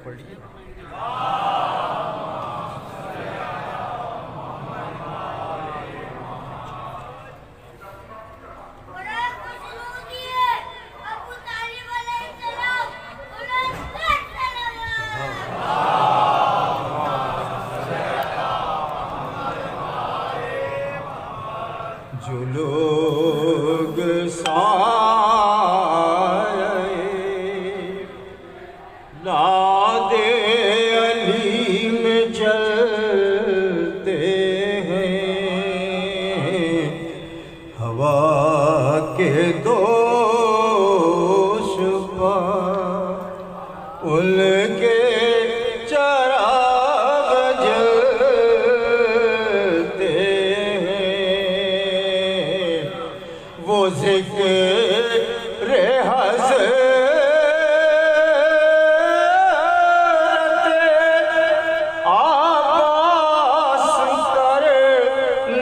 पढ़िए। जो लोग साए लादे अली में चलते हैं, हवा के दोष पर उनके चराग जलते हैं। वो ज़िक्र हज़रत आबास कर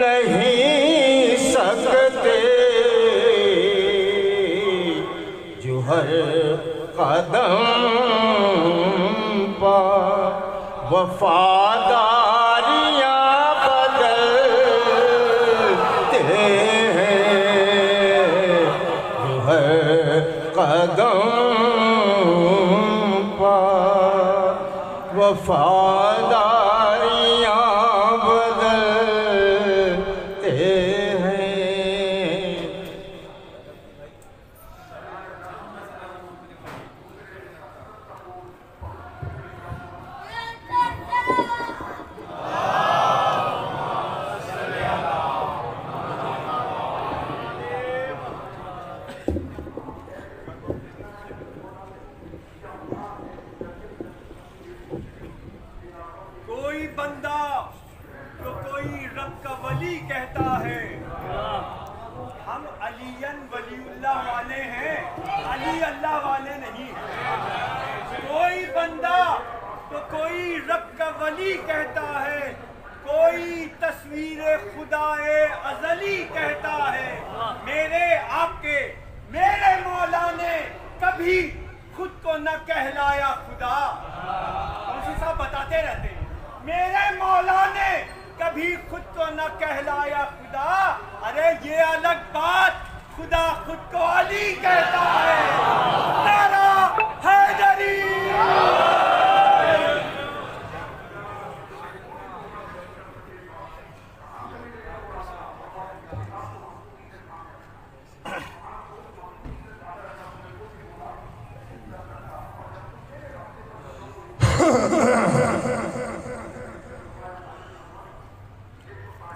नहीं सकते, जो हर कदम पर वफादारियाँ बदलते हैं, जो हर कदम पर वफादारियाँ बदलते हैं। कोई बंदा जो कोई रब का वली कहता है, हम अलीयन वलीउल्लाह वाले हैं, अली अल्लाह वाले नहीं। कोई बंदा तो कोई रब का वली कहता है, कोई तस्वीर खुदाए अजली कहता है। मेरे आपके मेरे मौला ने कभी खुद को न कहलाया खुदा। मुंशी साहब बताते रहते हैं, मेरे मौला ने कभी खुद को न कहलाया खुदा। अरे ये अलग बात, खुदा खुद को अली कहता है। नारा हैदरी।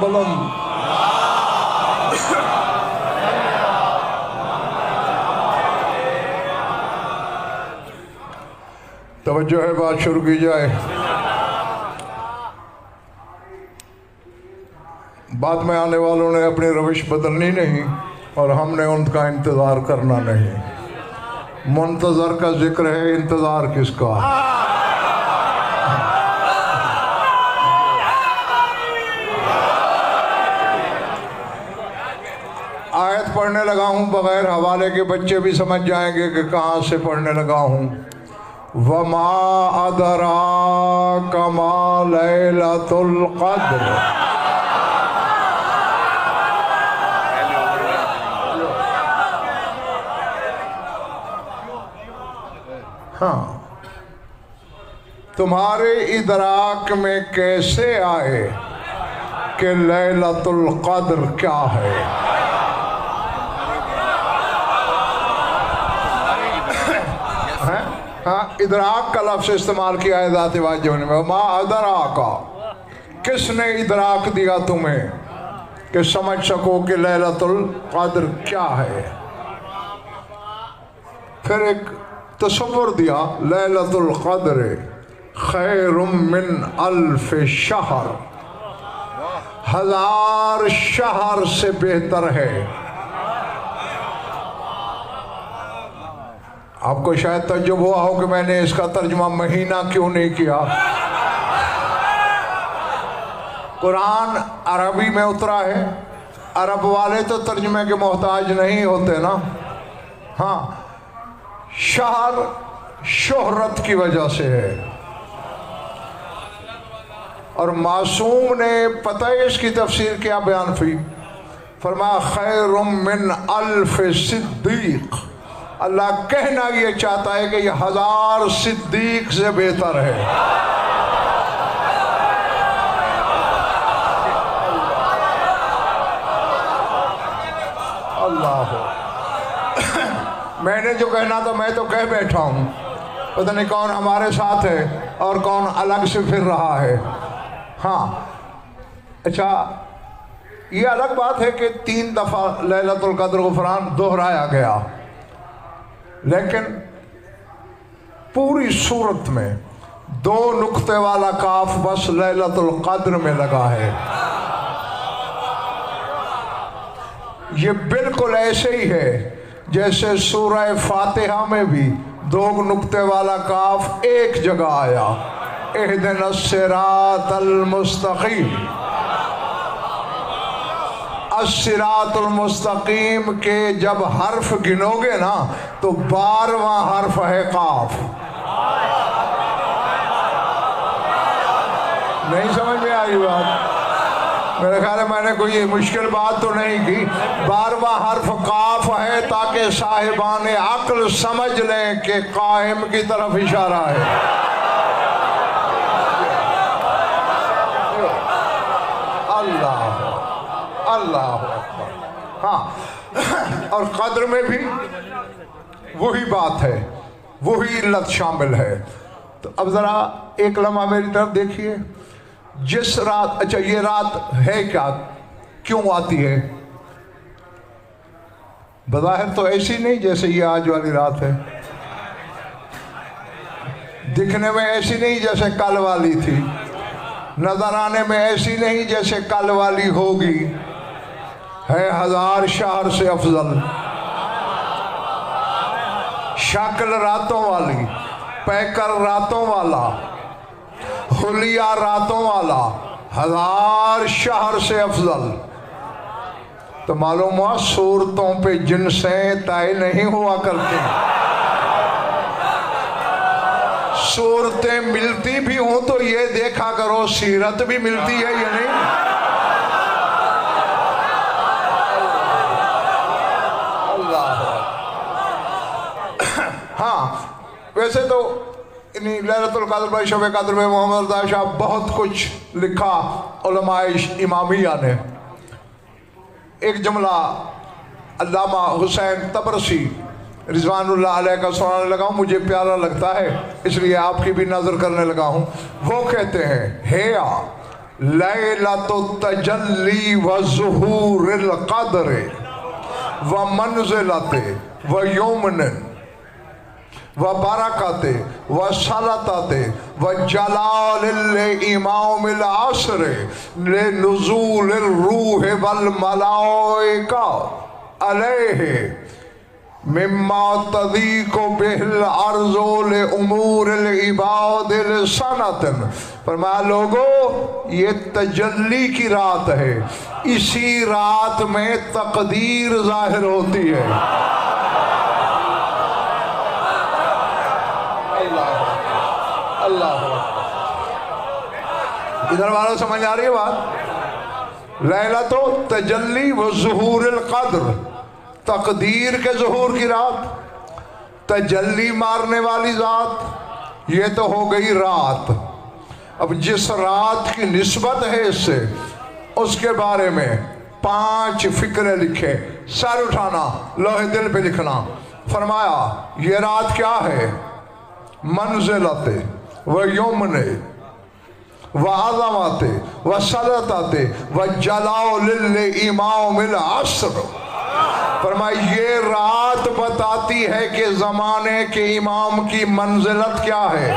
बुलंद. तवज्जो है, बात शुरू की जाए। बाद में आने वालों ने अपनी रविश बदलनी नहीं और हमने उनका इंतज़ार करना नहीं। मुंतज़र का जिक्र है, इंतज़ार किसका? आयत पढ़ने लगा हूँ बगैर हवाले के, बच्चे भी समझ जाएंगे कि कहाँ से पढ़ने लगा हूँ। वमा अदरा कमा लैलतुल क़द्र। हाँ, तुम्हारे इदराक में कैसे आए कि लैलतुल क़द्र क्या है? हाँ, इदराक का लफ्ज़ इस्तेमाल किया है ज़ात वाजिब में। मा अदराका, किसने इदराक दिया तुम्हें कि समझ सको कि लैलतुल क़द्र क्या है? फिर एक तसव्वुर दिया, लैलतुल क़द्र खैरुम मिन अल्फ शहर, 1000 शहर से बेहतर है। आपको शायद तज्जुब हुआ हो कि मैंने इसका तर्जुमा महीना क्यों नहीं किया। कुरान अरबी में उतरा है, अरब वाले तो तर्जुमे के मोहताज नहीं होते ना। हाँ, शहर शोहरत की वजह से है। और मासूम ने पता है इसकी तफसीर क्या बयान हुई, फरमाया खैरुम मिन अल्फ सिद्दीक। अल्लाह कहना ये चाहता है कि ये 1000 सिद्दीक से बेहतर है। अल्लाह मैंने जो कहना था मैं तो कह बैठा हूँ, पता नहीं कौन हमारे साथ है और कौन अलग से फिर रहा है। हाँ अच्छा, ये अलग बात है कि 3 दफ़ा लैलतुल क़द्र गुफ़रान दोहराया गया, लेकिन पूरी सूरत में 2 नुक्ते वाला काफ बस लैलतुल क़द्र में लगा है। ये बिल्कुल ऐसे ही है जैसे सूरह फातिहा में भी 2 नुक्ते वाला काफ एक जगह आया, इहदिनस सिरातल मुस्तकीम। अस्सिरातुल मुस्तकीम के जब हर्फ गिनोगे ना तो 12वां हर्फ है काफ। नहीं समझ में आई बात? मेरे ख्याल है मैंने कोई मुश्किल बात तो नहीं की। 12वां हर्फ काफ है ताकि साहिबान अक्ल समझ लें कि कायम की तरफ इशारा है। अल्लाह अल्लाह। हाँ, और कद्र में भी वही बात है, वही इल्लत शामिल है। तो अब ज़रा एक लम्हा मेरी तरफ देखिए। जिस रात, अच्छा ये रात है क्या, क्यों आती है? बज़ाहिर तो ऐसी नहीं जैसे ये आज वाली रात है, दिखने में ऐसी नहीं जैसे कल वाली थी, नजर आने में ऐसी नहीं जैसे कल वाली होगी, है 1000 शहर से अफजल। शक्ल रातों वाली, पैकर रातों वाला, हुलिया रातों वाला, 1000 शहर से अफजल। तो मालूम हुआ सूरतों पे जिनसें तय नहीं हुआ करती। सूरतें मिलती भी हों तो ये देखा करो सीरत भी मिलती है या नहीं। अल्लाह। हाँ, वैसे तो लैलतुल क़द्र पर शब क़द्र में मोहम्मद रज़ा शाह बहुत कुछ लिखा उलमाए इमामिया ने। एक जुमला अल्लामा हुसैन तबरसी रिज़वानुल्लाह अलैह का सुनाने लगा हूँ, मुझे प्यारा लगता है इसलिए आपकी भी नज़र करने लगा हूँ। वो कहते हैं, हेया लैलतुत तजल्ली व ज़ुहूरिल क़द्र व मंज़िलते व यौमन व बरकते व सलतते व जलालिल इमामिल असर ले नुज़ूलिर रूह वल मलाइका अलैहि मिम्मा तदीको बिहिल अर्ज़ो ले उमूरिल इबादिल सनतन। फरमाया लोगो ये तजल्ली की रात है, इसी रात में तकदीर जाहिर होती है। अल्लाह, इधर वालों समझ आ रही है बात? लैलतो तजल्ली व ज़ुहूरिल क़द्र, तकदीर के ज़ुहूर की रात, तजल्ली मारने वाली रात, ये तो हो गई रात। अब जिस रात की निस्बत है इससे, उसके बारे में 5 फिक्रे लिखे, सर उठाना, लोहे दिल पे लिखना। फरमाया ये रात क्या है? मंज़िलते व यौमने व आज़मते व सलतते व जलालिल इमामिल असर। फरमाया ये रात बताती है कि ज़माने के इमाम की मंजिलत क्या है।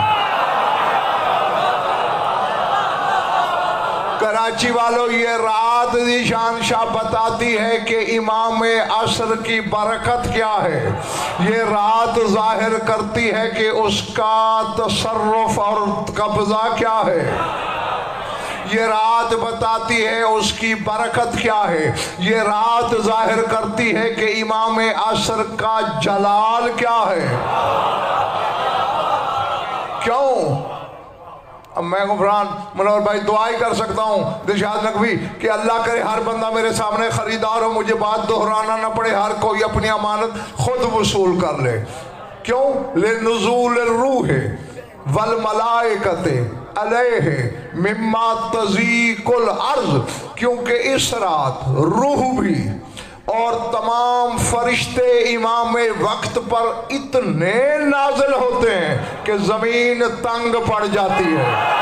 कराची वालों, ये रात दी शान शाह बताती है कि इमाम असर की बरकत क्या है। ये रात जाहिर करती है कि उसका तसर्रुफ और कब्जा क्या है। ये रात बताती है उसकी बरकत क्या है। ये रात जाहिर करती है कि इमाम असर का जलाल क्या है। क्यों? अब मैं गुफरान मनोहर भाई दुआ ही कर सकता हूँ दिलशाद नकवी कि अल्लाह करे हर बंदा मेरे सामने खरीदार हो, मुझे बात दोहराना ना पड़े, हर कोई अपनी अमानत खुद वसूल कर ले। क्यों? ले नुज़ूल रूह वल मलाइकते अलैहि मिम्मा तज़ीकुल अर्ज़, क्योंकि इस रात रूह भी और तमाम फरिश्ते इमाम वक्त पर इतने नाज़िल होते हैं कि जमीन तंग पड़ जाती है।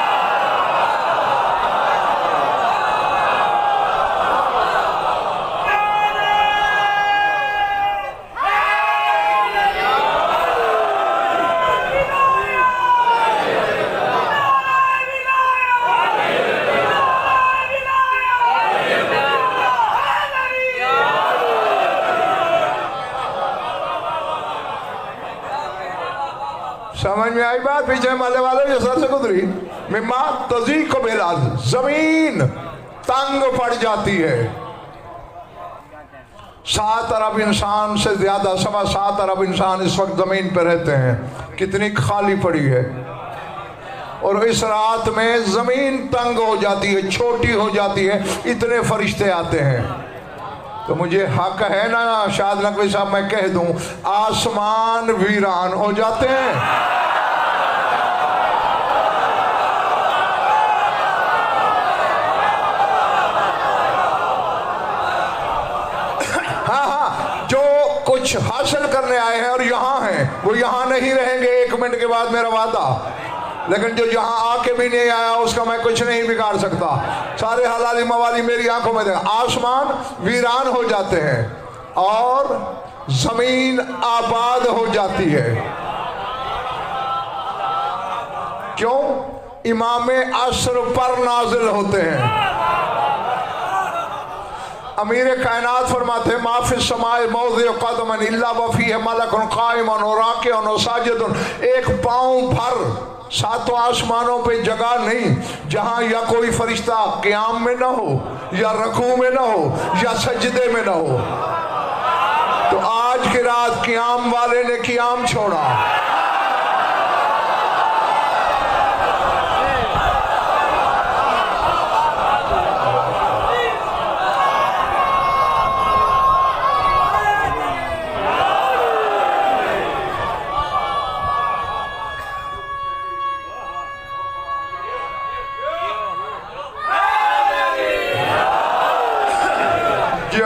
समझ में आई बात? पीछे माले वाले ये सर से गुजरी। मिम्मा तज़ीक़ बिल अर्ज़, जमीन तंग पड़ जाती है। 7 अरब इंसान से ज्यादा, 7.25 अरब इंसान इस वक्त जमीन पर रहते हैं। कितनी खाली पड़ी है। और इस रात में जमीन तंग हो जाती है, छोटी हो जाती है, इतने फरिश्ते आते हैं। तो मुझे हक है ना शाद नकवी साहब मैं कह दूं, आसमान वीरान हो जाते हैं। हाँ, जो कुछ हासिल करने आए हैं और यहाँ हैं वो यहाँ नहीं रहेंगे 1 मिनट के बाद, मेरा वादा। लेकिन जो यहाँ आके भी नहीं आया उसका मैं कुछ नहीं बिगाड़ सकता। सारे हलाली मवाली मेरी आंखों में देखा। आसमान वीरान हो जाते हैं और जमीन आबाद हो जाती है। क्यों? इमाम असर पर नाजिल होते हैं। अमीर कायनात फरमाते हैं माफिस समाए मौज़े क़दमन इल्ला वफ़ीह मलकुन क़ाइमुन व राकिउन व साजिदुन, एक पाँव भर 7 आसमानों पे जगह नहीं जहां या कोई फरिश्ता क़याम में ना हो, या रकू में ना हो, या सजदे में ना हो। तो आज की रात क़याम वाले ने क़याम छोड़ा।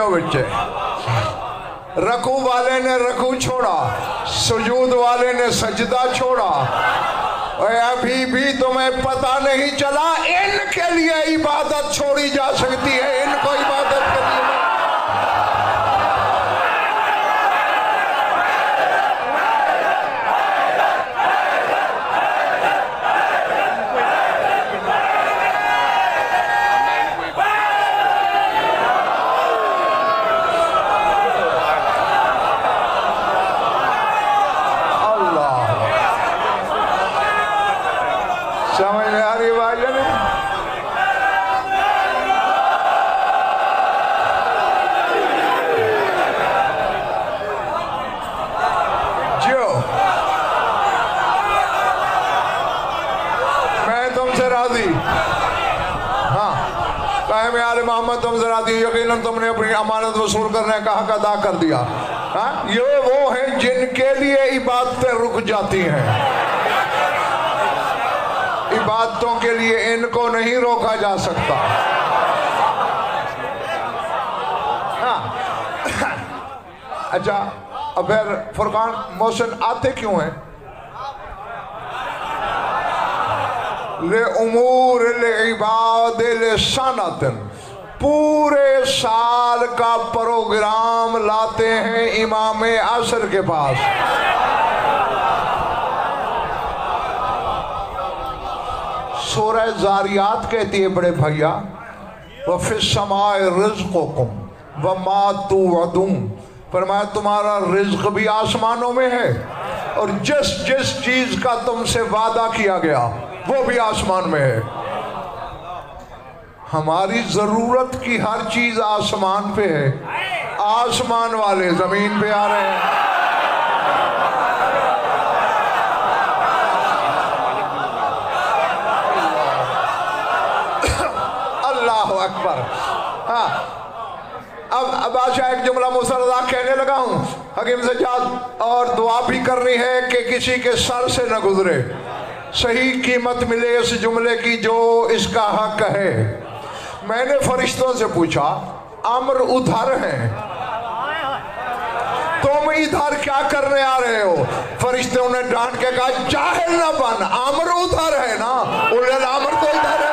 बच्चे, रकू वाले ने रकू छोड़ा, सुजूद वाले ने सजदा छोड़ा। और अभी भी तुम्हें पता नहीं चला इनके लिए इबादत छोड़ी जा सकती है। इनको इबादत के लिए समझ में आ रही बात है ना? जो मैं तुमसे राजी, हाँ कायम आले मोहम्मद तुमसे राजी, यकीनन तुमने अपनी अमानत वसूल करने का हक अदा कर दिया। हाँ, ये वो हैं जिनके लिए इबादतें रुक जाती हैं। इबादतों के लिए इनको नहीं रोका जा सकता। हाँ। अच्छा, अब फिर फुरकान मोहसिन आते क्यों हैं? ले उमूर ले इबाद ले सनतन, पूरे साल का प्रोग्राम लाते हैं इमाम असर के पास। सूरह ज़ारियात कहती है बड़े भैया, व फिस्समाए रिज़्क़ुकुम व मा तुअदून, फरमाया तुम्हारा रिज्क भी आसमानों में है और जिस जिस चीज का तुमसे वादा किया गया वो भी आसमान में है। हमारी जरूरत की हर चीज आसमान पे है, आसमान वाले जमीन पे आ रहे हैं। अल्लाह अकबर। हाँ, अब आशा एक जुमला मुसरदा कहने लगा हूँ हकीम सज्जाद, और दुआ भी करनी है कि किसी के सर से न गुजरे, सही कीमत मिले इस जुमले की जो इसका हक है। मैंने फरिश्तों से पूछा अम्र उधर है, तुम इधर क्या करने आ रहे हो? फरिश्तों ने डांट के कहा जाहिल न बन, अम्र उधर है ना, उलल अम्र तो इधर है।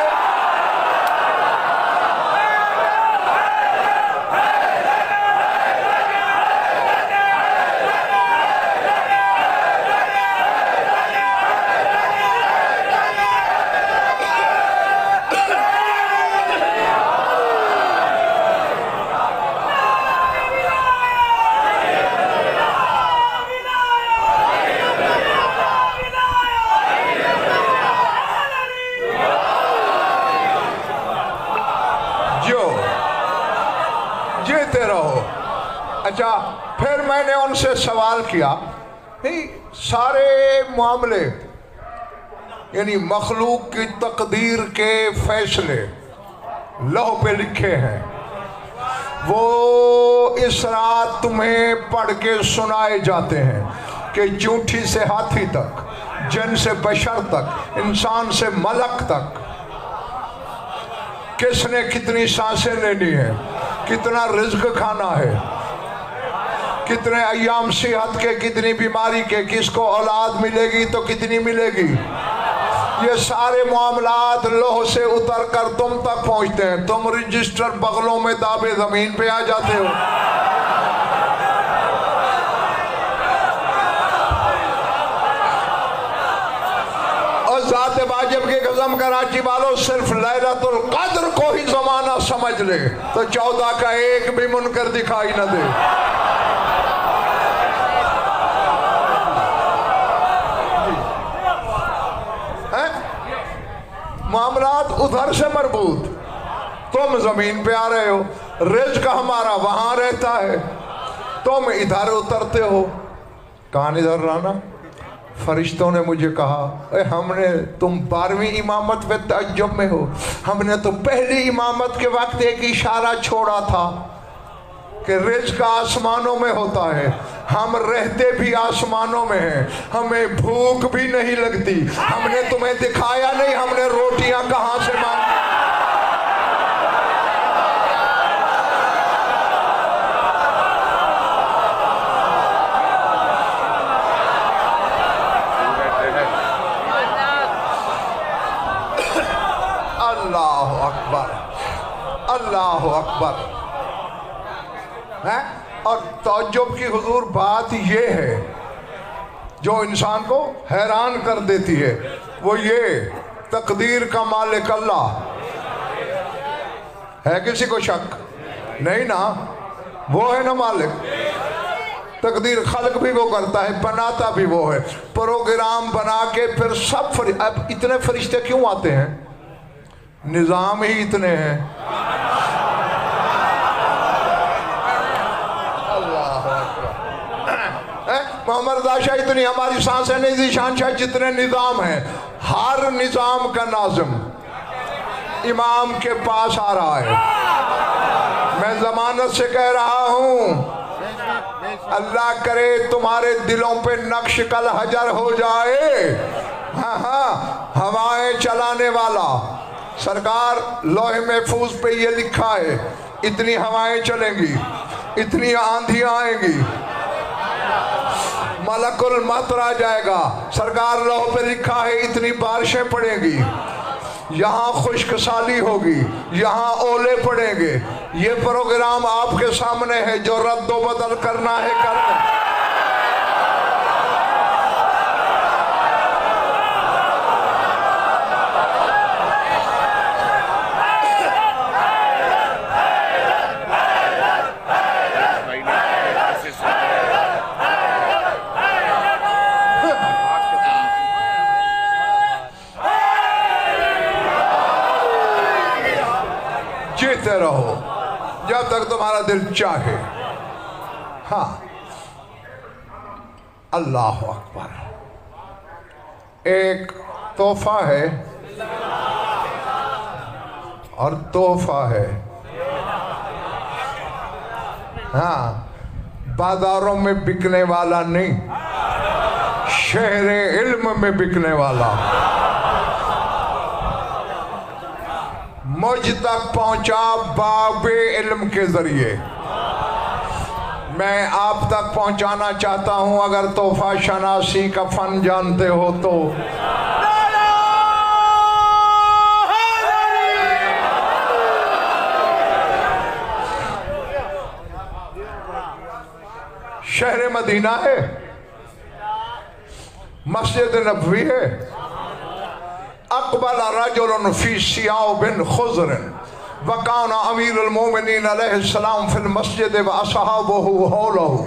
अच्छा, फिर मैंने उनसे सवाल किया, नहीं सारे मामले यानी मखलूक की तकदीर के फैसले लौह पे लिखे हैं, वो इस रात तुम्हें पढ़ के सुनाए जाते हैं कि चूंठी से हाथी तक, जन से बशर तक, इंसान से मलक तक किसने कितनी सांसें लेनी है, कितना रिज्क खाना है, कितने अय्याम सेहत के, कितनी बीमारी के, किसको औलाद मिलेगी तो कितनी मिलेगी, ये सारे मामलात लोह से उतर कर तुम तक पहुंचते हैं। तुम रजिस्टर बगलों में दाबे जमीन पे आ जाते हो। और ज़ात वाजिब की कसम कराची वालों, सिर्फ लैलतुल कद्र को ही जमाना समझ ले तो 14 का एक भी मुनकर दिखाई न दे। मामलात उधर से मरबूत, तुम जमीन पे आ रहे हो, रिज्क हमारा वहां रहता है, तुम इधर उतरते हो। कहां इधर रहना? फरिश्तों ने मुझे कहा हमने, तुम 12वीं इमामत पे तअज्जुब में हो, हमने तो पहली इमामत के वक्त एक इशारा छोड़ा था कि रिज्क आसमानों में होता है, हम रहते भी आसमानों में हैं, हमें भूख भी नहीं लगती, हमने तुम्हें दिखाया नहीं हमने रोटियां कहां से मांगी। अल्लाह अकबर, अल्लाह अकबर है। और तअज्जुब की हुजूर बात ये है जो इंसान को हैरान कर देती है, वो ये तकदीर का मालिक अल्लाह है, किसी को शक नहीं ना, वो है ना मालिक। तकदीर खल्क भी वो करता है, बनाता भी वो है, प्रोग्राम बना के फिर सब अब इतने फरिश्ते क्यों आते हैं? निज़ाम ही इतने हैं। मोहम्मद रज़ा शाह इतनी हमारी सांसें नहीं थी शान शाह जितने निज़ाम हैं। हर निज़ाम का नाज़िम इमाम के पास आ रहा है। मैं ज़मानत से कह रहा हूँ, अल्लाह करे तुम्हारे दिलों पे नक्श कल हजर हो जाए। हाँ हाँ, हवाएं चलाने वाला सरकार लौहे महफूज पे ये लिखा है, इतनी हवाएं चलेंगी, इतनी आंधियां आएंगी, मलकुल मतर आ जाएगा, सरकार लौह पे लिखा है इतनी बारिशें पड़ेंगी, यहाँ खुश्क साली होगी, यहाँ ओले पड़ेंगे। ये प्रोग्राम आपके सामने है, जो रद्द बदल करना है करना। पीते रहो जब तक तुम्हारा दिल चाहे। हाँ, अल्लाह अकबर। एक तोहफा है और तोहफा है। हाँ, बाजारों में बिकने वाला नहीं, शहरे इल्म में बिकने वाला। मुझ तक पहुंचा बाबे इल्म के जरिए। मैं आप तक पहुंचाना चाहता हूं, अगर तोहफा शनासी का फन जानते हो तो। शहर मदीना है, मस्जिद नबवी है। अकबल रजुलन फी सियाउ बिन खुज़रिन वकाना अमीरुल मोमिनीन अलैहिस्सलाम फिल मस्जिद व असहाबुहु हौलहु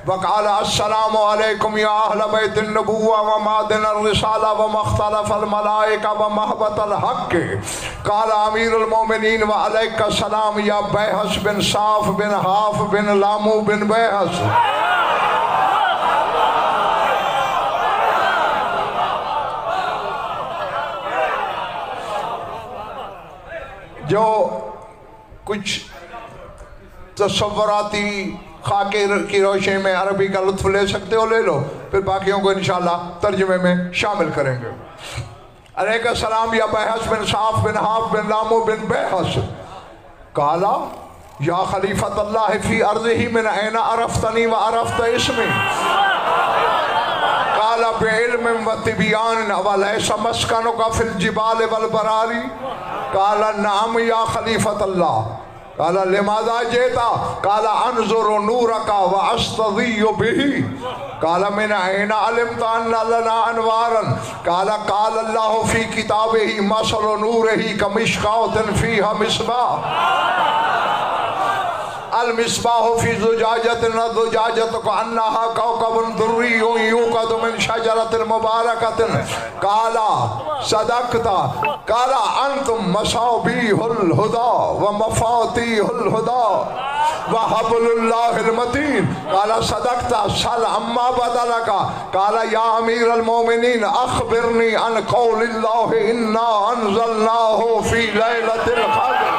वक़ाला अस्सलामु अलैकुम या अहल बैतिन नबुव्वा व मादिनर रिसाला व मख्तलफल मलाइका व महबतल हक़। क़ाला अमीरुल मोमिनीन व अलैका सलाम या बैहस बिन साफ बिन हाफ बिन लामू बिन बैहस। जो कुछ तसव्वुराती खाके की रोशनी में अरबी का लुत्फ ले सकते हो ले लो, फिर बाकियों को इंशाल्लाह तर्जुमे में शामिल करेंगे। अलैका सलाम या बैहस बिन साफ बिन हाफ बिन लामू बिन बैहस। काला या खलीफत अल्लाह फी अर्ज़िही मिन ऐना अरफ्तनी व अरफ्त इसमी। काला बिइल्मिन व तिबियान व लैसा मस्कनुका फिल जिबाल वल बरारी। काला नाम या खलीफत अल्लाह। काला लिमाज़ा जेता। काला अनज़ुरु नूरका व अस्तज़ियु बिही। काला मिन ऐना अलिमता अन्ना लना अनवारन। काला काला अल्लाहु फी किताबिही मसलु नूरिही कमिश्कातिन फीहा मिस्बाह। अल मिस्बाहु फी ज़ुजाजतिन ज़ुजाजतु कअन्नहा कौकबुन दुर्रियुन यूक़दु मिन शजरतिन मुबारकतिन। काला सदक़ता। काला अंतुम मसाबीहुल हुदा व मफातीहुल हुदा व हब्लुल्लाहिल मतीन। काला सदक़ता सल अम्मा बदलका। काला या अमीरल मोमिनीन अख़बिरनी अन क़ौलिल्लाहि इन्ना अंज़लनाहु फी लैलतिल क़द्र।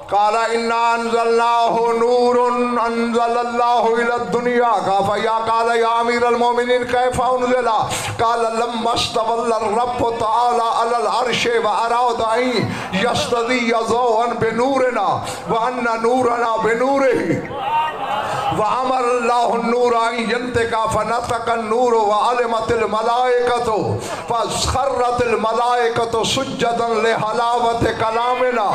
काला इन्ना अंज़लनाहु नूरुन अंज़लल्लाहु इला दुनिया। काफया काला या अमीरल मोमिनीन कैफा उनज़ला। काला लम्मा इस्तवल्ला रब्बु तआला अलल अर्शि व अरादा अन यस्तज़िया ज़ौअन बिनूरिना व अन्ना नूरना बिनूरिही व अमरल्लाहु नूरा यंतिका फनतका नूरु व अलिमतिल मलाइकतु फसखरतिल मलाइकतु सुज्जदन लिहलावति कलामिना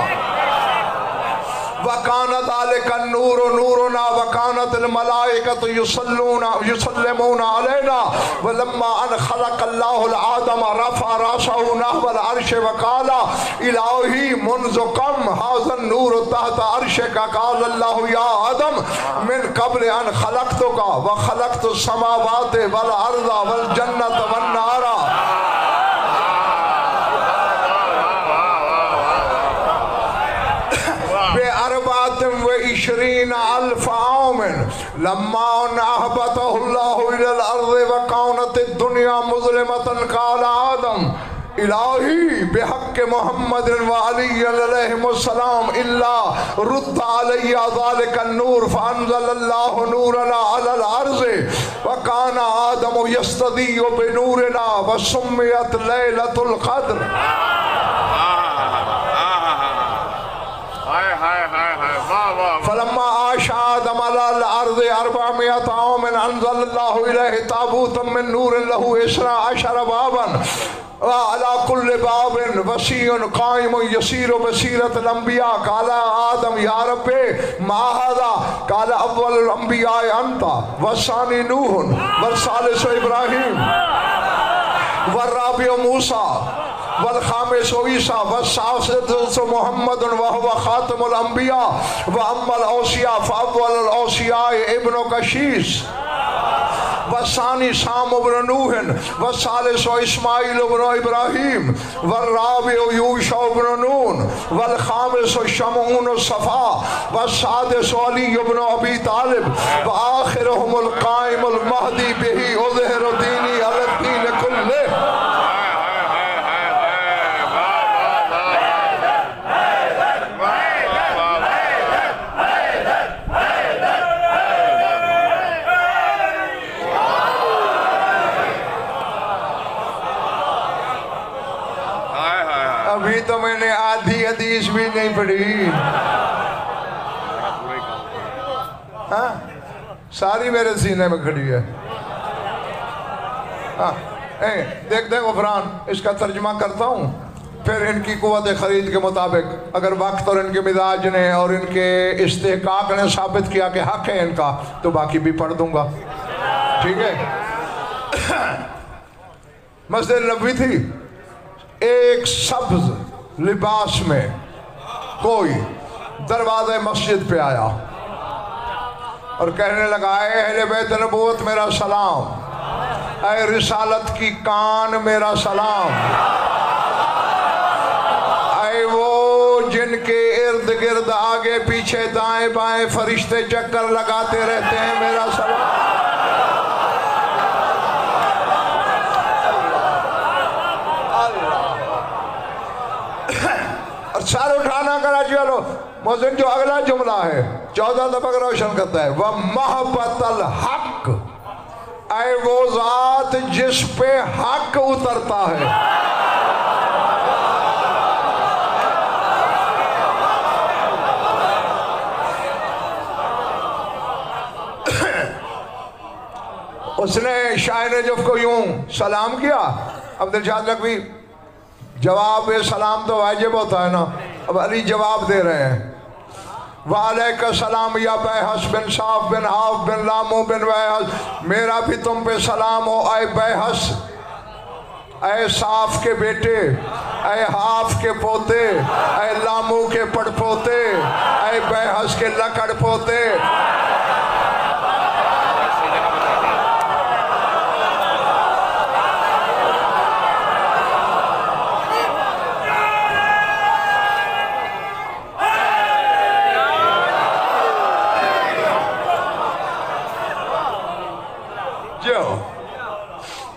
वकानत आलिकन नूरु नूरुना वकानतिल मलाइकतु युसल्लिमूना अलैना वलम्मा अन खलक़ल्लाहुल आदम रफ़अ रासहु नहवल अर्श वक़ाला इलाही मुन्ज़ु कम हाज़न नूरु तहत अर्शिका। क़ाला अल्लाहु या आदम मिन क़ब्ल अन खलक़तुका व खलक़तु समावाति वल अर्ज़ वल जन्नत वन नारा। इशरीन अल्फ आमिन लम्मा अहबतहुल्लाहु इलल अर्ज़ि व कानतिद दुनिया मुज़लिमतन। क़ाला आदम इलाही बिहक़्क़ि मुहम्मदिन व अली अलैहिमुस्सलाम इल्ला रुद्द अलैया ज़ालिकन नूर फ़अंज़लल्लाहु नूरना अलल अर्ज़ि व काना आदम यस्तज़ियु बिनूरिना व सुम्मियत लैलतुल क़द्र। फलम्मा आशा आदम अलल अर्ज़ि अर्बअमियत आमिन अंज़लल्लाहु इलैहि ताबूतम मिन नूरिन लहू इसरा अशर बाबन व अला कुल्लि बाबिन वसीउन क़ाइमुन यसीरु बसीरतल अंबिया। काला आदम या रब्बे मा हाज़ा। काला अव्वलुल अंबिया अंता वसानी नूहुन वल सालिसु इब्राहीम वल राबिउ मूसा वल खामिस ईसा वस्सादिसु मुहम्मदुन व हुवा खातिमुल अंबिया व अम्मल औसिया फ़अव्वलुल औसिया इब्नु कशीस। वसानी साम इब्न नूहन वसालिस इस्माइल इब्न इब्राहिम वराबि यूशा इब्न नून वल खामिस शमऊन सफा वसादिस अली इब्न अबी तालिब व आखिरहुमुल काइमुल महदी बिही उज़हिरु दीनी अला दीन कुल्ले। अभी तो मैंने आधी हदीस भी नहीं पढ़ी। हाँ, सारी मेरे सीने में खड़ी है। हाँ, देख देख गफरान, इसका तर्जुमा करता हूँ, फिर इनकी कुव्वत खरीद के मुताबिक अगर वक्त और इनके मिजाज ने और इनके इस्तेहकाक ने साबित किया कि हक है इनका, तो बाकी भी पढ़ दूंगा। ठीक है। मस्जिद नबवी थी, एक सब्ज लिबास में कोई दरवाजे मस्जिद पे आया और कहने लगा, ऐ अहले बैत नबूवत मेरा सलाम, ऐ रिसालत की कान मेरा सलाम, ऐ वो जिनके इर्द गिर्द आगे पीछे दाएं बाएं फरिश्ते चक्कर लगाते रहते हैं, मेरा सलाम। सर उठाना कराची वालों, मौजूद जो अगला जुमला है 14 दफा रोशन करता है, वह मोहब्बतल हक, ऐ वो जात जिस पे हक उतरता है। उसने शाह नजफ को यूं सलाम किया। अब्दुल शाद नकवी, जवाब सलाम तो वाजिब होता है ना, अब अली जवाब दे रहे हैं। वालेकुम सलाम या बैहस बिन साफ बिन हाफ बिन लामू बिन बैहस, मेरा भी तुम पे सलाम हो ऐ बैहस, ऐ साफ के बेटे, ऐ हाफ के पोते, ऐ लामू के पड़पोते, ऐ बैहस के लकड़ पोते।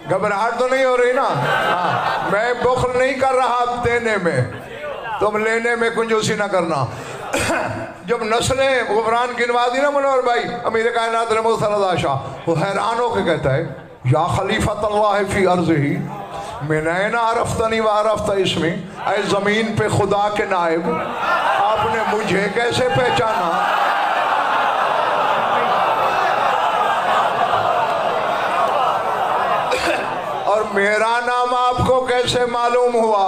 घबराहट तो नहीं हो रही ना? हाँ, मैं बुखल नहीं कर रहा देने में, तुम लेने में कुंजूसी ना करना। जब नस्लें गुफरान गिनवा दी ना मनोहर भाई, अमीर कायनात रमूसरदा शाह, वो हैरान होकर कहता है, या खलीफत अल्लाह फी अर्ज़िही मिन ऐना अरफ्तनी व अरफ्त इसमी, ऐ ज़मीन पे खुदा के नायब, आपने मुझे कैसे पहचाना? और मेरा नाम आपको कैसे मालूम हुआ?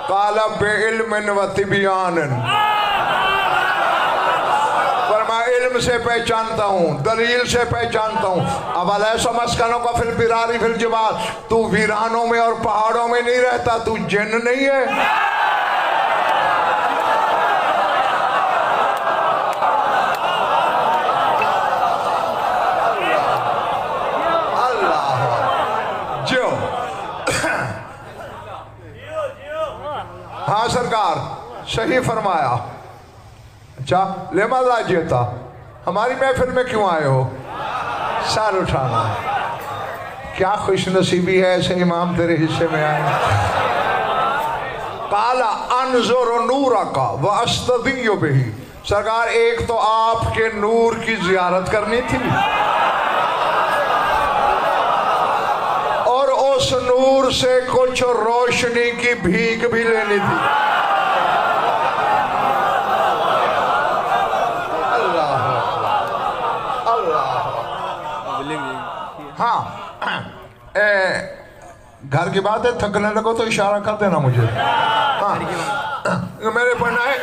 काला बेइल्मिन व तिबियानन, पर मैं इल्म से पहचानता हूँ, दलील से पहचानता हूँ। अब अलैसा मस्कनों का फिर बिरारी फिर जवाब, तू वीरानों में और पहाड़ों में नहीं रहता, तू जिन्न नहीं है? हाँ सरकार, सही फरमाया। अच्छा, लेमज़ा जेता, हमारी महफिल में क्यों आए हो? सर उठाना, क्या खुश नसीबी है ऐसे इमाम तेरे हिस्से में आए। काला अनज़ुर नूरा का व अस्तदिय्यु बिही, सरकार एक तो आपके नूर की जियारत करनी थी और उस नूर से कुछ रोशनी की भीख भी लेनी थी। अल्लाह अल्लाह। हाँ, घर की बात है, थकने लगो तो इशारा कर देना मुझे। हाँ, मेरे पढ़ना है,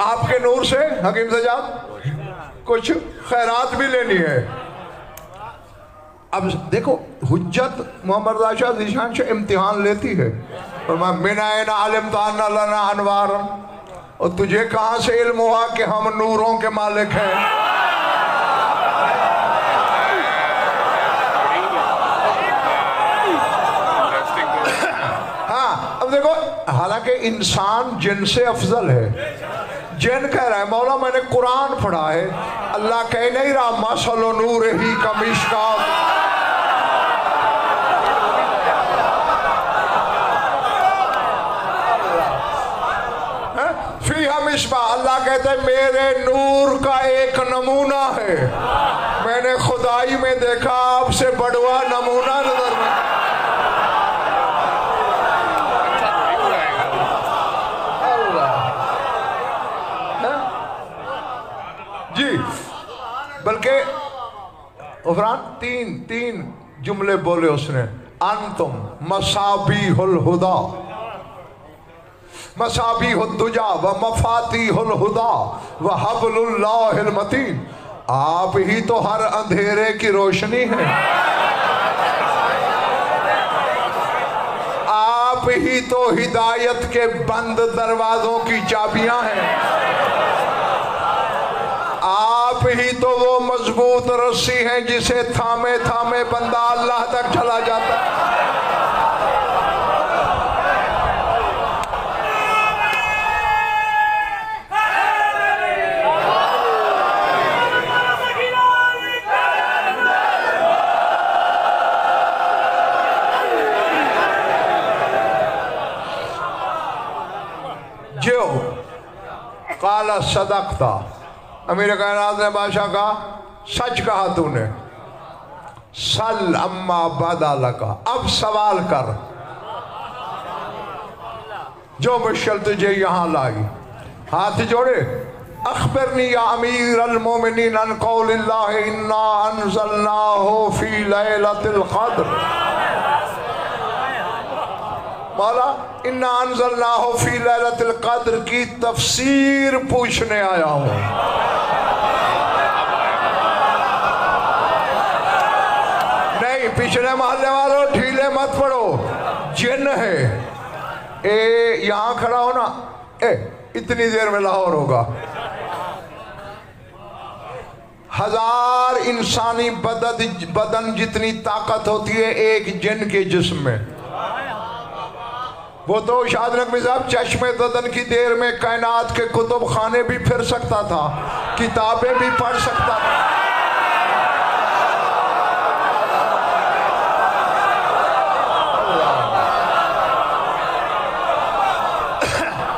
आपके नूर से हकीम सजाद कुछ खैरात भी लेनी है। अब देखो हुज्जत मोहम्मद रज़ा शाह ज़ीशान से इम्तिहान लेती है और मैं मिनायन आलिम ताना लना अनवार, और तुझे कहाँ से इल्म हुआ कि हम नूरों के मालिक हैं। हाँ अब देखो, हालांकि इंसान जिन से अफजल है। जिन कह रहा है मौला मैंने कुरान पढ़ा है, अल्लाह कह नहीं रहा मसलो नूर ही का मिशकात। फी हमिशबा, अल्लाह कहते हैं मेरे नूर का एक नमूना है। मैंने खुदाई में देखा आपसे बड़वा नमूना नजर में। जी बल्कि उफरान तीन जुमले बोले उसने, अंतुम मसाबीहुल हुदा, मसाबीहुद दुजा व मफातीहुल हुदा व हब्लुल्लाहिल मतीन। आप ही तो हर अंधेरे की रोशनी है, आप ही तो हिदायत के बंद दरवाजों की चाबियां हैं, आप ही तो वो मजबूत रस्सी है जिसे थामे थामे बंदा अल्लाह तक चला जाता है। जो काला सदकता, अमीर कायनात ने बादशाह कहा सच कहा तूने। सल अम्मा बदाला का, अब सवाल कर जो मुश्किल तुझे यहां लाई। हाथ जोड़े, अखबरनी या अमीर अल मोमिनीन अन कौलिल्लाह इन्ना अनज़लनाहु फी लैलतिल क़द्र। मौला इन्ना अनज़लनाहु फी लैलतिल क़द्र की तफसीर पूछने आया हूं। नहीं, पिछले मोहल्ले वालों ढीले मत पड़ो, जिन है। ए यहां खड़ा हो ना, इतनी देर में लाहौर होगा। 1000 इंसानी बदन जितनी ताकत होती है एक जिन के जिस्म में। वो तो शाद नकवी साहब चश्मे ददन की देर में कायनात के कुतुब खाने भी फिर सकता था, किताबें भी पढ़ सकता था।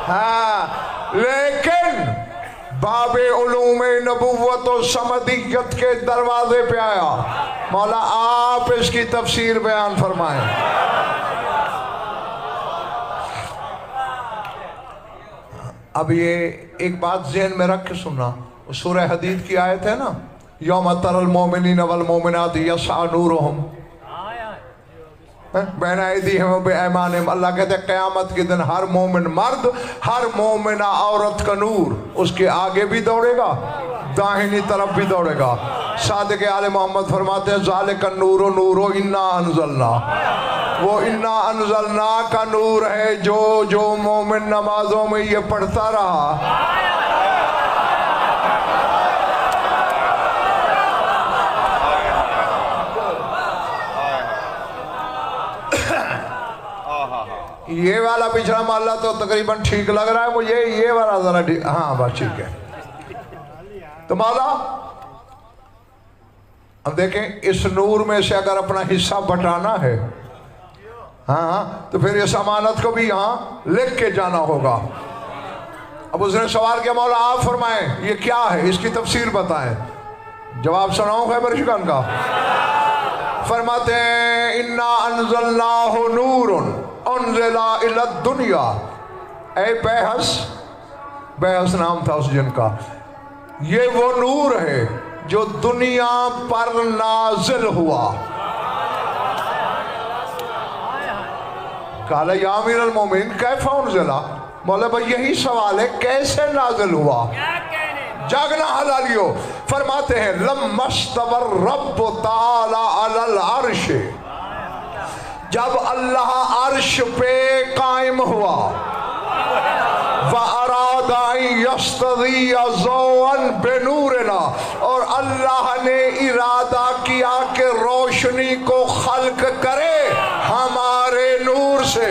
हाँ, लेकिन बाबे उलूमे नबुव्वत और समदियत के दरवाजे पे आया। मौला आप इसकी तफसीर बयान फरमाएं। अब ये एक बात ज़हन में रख के सुनना, सूरह हदीद की आयत है ना, यौम तरल मोमिनीन वल मोमिनात यस्आ नूरुहुम बैन अयदीहिम व बिअयमानिहिम। अल्लाह कहते हैं क़यामत के दिन हर मोमिन मर्द, हर मोमिना औरत का नूर उसके आगे भी दौड़ेगा, दाहिनी तरफ भी दौड़ेगा। सादिक़ आले मोहम्मद फरमाते हैं ज़ालिका नूरो नूरो इन्ना अनज़लना, वो इन्ना अनज़लना का नूर है जो मोमिन नमाजों में ये पढ़ता रहा। ये वाला पिछला मामला तो तकरीबन ठीक लग रहा है मुझे, ये वाला जरा ठीक, हाँ बस ठीक है। तो मौला अब देखें, इस नूर में से अगर अपना हिस्सा बटाना है, हाँ, तो फिर इस अमानत को भी यहाँ लिख के जाना होगा। अब उसने सवाल किया मौला आप फरमाएं ये क्या है, इसकी तफसीर बताएं। जवाब सुनाऊं खैबर शिकन का? फरमाते हैं इन्ना अनज़लनाहु नूरुन उनज़िला इला दुनिया। ऐ बेहस नाम था उस जिन का। ये वो नूर है जो दुनिया पर नाजिल हुआ। काला या अमीरुल मोमिनीन कैफ़ उनज़िला। मौला भाई यही सवाल है, कैसे नाजिल हुआ? जागना हलाली हो। फरमाते हैं लम्मस्तवर रब्बु ताला अलल अर्श, जब अल्लाह अर्श पे कायम हुआ, बेनूरना, और अल्लाह ने इरादा किया कि रोशनी को खल्क करे हमारे नूर से।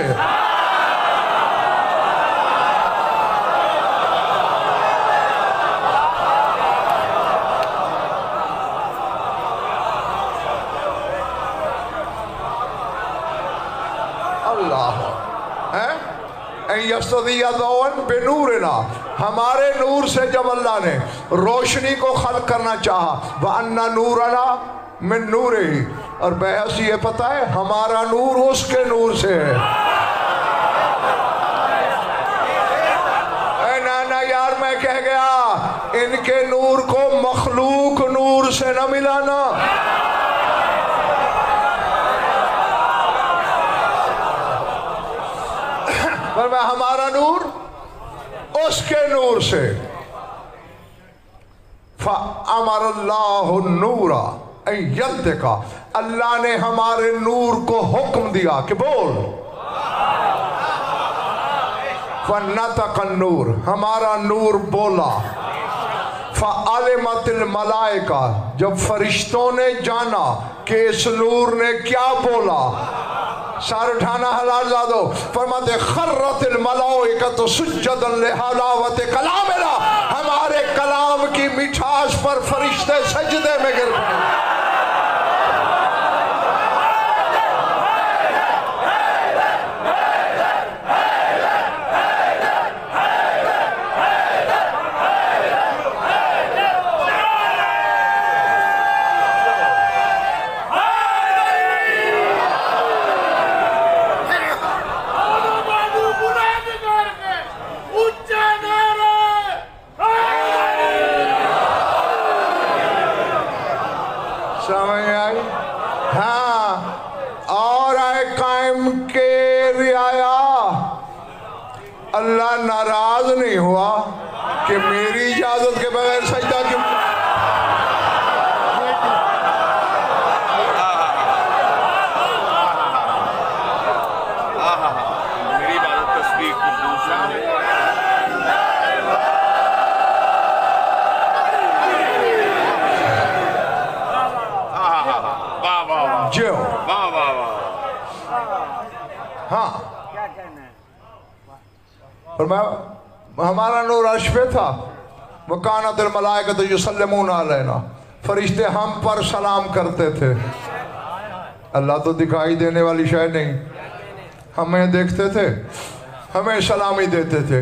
अल्लाह है बेनूरना, हमारे नूर से जब अल्लाह ने रोशनी को खल्क करना चाहा, वह अन्ना नूरना मिन नूरे ही, और बहस ये पता है हमारा नूर उसके नूर से है। नाना यार मैं कह गया इनके नूर को मखलूक नूर से न मिलाना। पर हमारा नूर उसके नूर से। फ़अमरल्लाहु नूरा यद का, अल्लाह ने हमारे नूर को हुक्म दिया कि बोल। फ़नतक़न नूर, हमारा नूर बोला। फ़अलिमतिल मलाइका, जब फरिश्तों ने जाना कि इस नूर ने क्या बोला, सार उठाना हलाल जादो। फरमाते खर्रतिल मलाइकतु सुज्जदन लिहलावति कलामिना, हमारे कलाम की मिठास पर फरिश्ते सजदे में गिर पड़े। अल्लाह नाराज नहीं हुआ कि मेरी इजाजत के बगैर सजदा क्यों। मेरी इबादत तस्बीह जो हाँ, पर मैं हमारा नूर अर्श पे था। वकानतिल मलाइकतु युसल्लिमूना अलैना, फरिश्ते हम पर सलाम करते थे। अल्लाह तो दिखाई देने वाली शय नहीं, हमें देखते थे, हमें सलामी देते थे।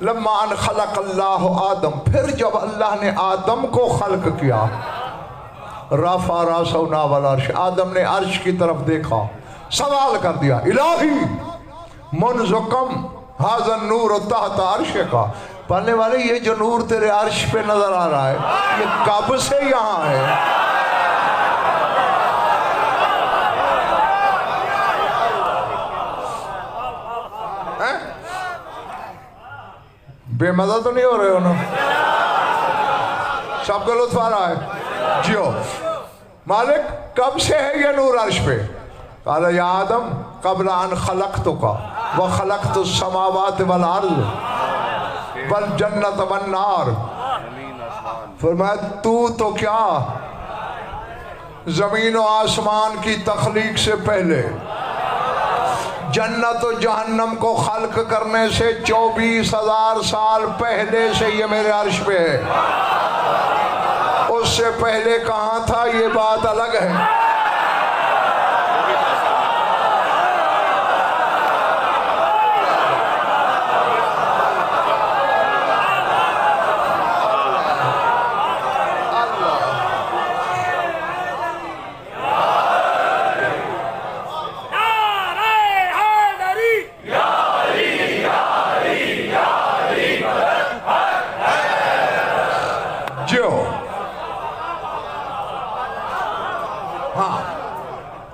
लम्मा अन खलक़ल्लाहु आदम, फिर जब अल्लाह ने आदम को खल्क किया, रफ़ा रासहु नावल अर्श, आदम ने अर्श की तरफ देखा, सवाल कर दिया इलाही मुनज़कम हाज़न नूर तहत अर्श का, पढ़ने वाले ये जो नूर तेरे अर्श पे नजर आ रहा है ये कब से यहाँ है? बेमजा तो नहीं हो रहे हो ना? सबको लुत्फ आ रहा है? जियो मालिक कब से है ये नूर अर्श पे? काला या आदम क़ब्ल अन खलक़तुका व खलक़तु समावात वल अर्ज़ वल जन्नत वन नार। फरमाया तू तो क्या जमीन और आसमान की तख्लीक से पहले जन्नत और जहन्नम को खल्क करने से 24,000 साल पहले से ये मेरे अर्श पे है। उससे पहले कहाँ था ये बात अलग है।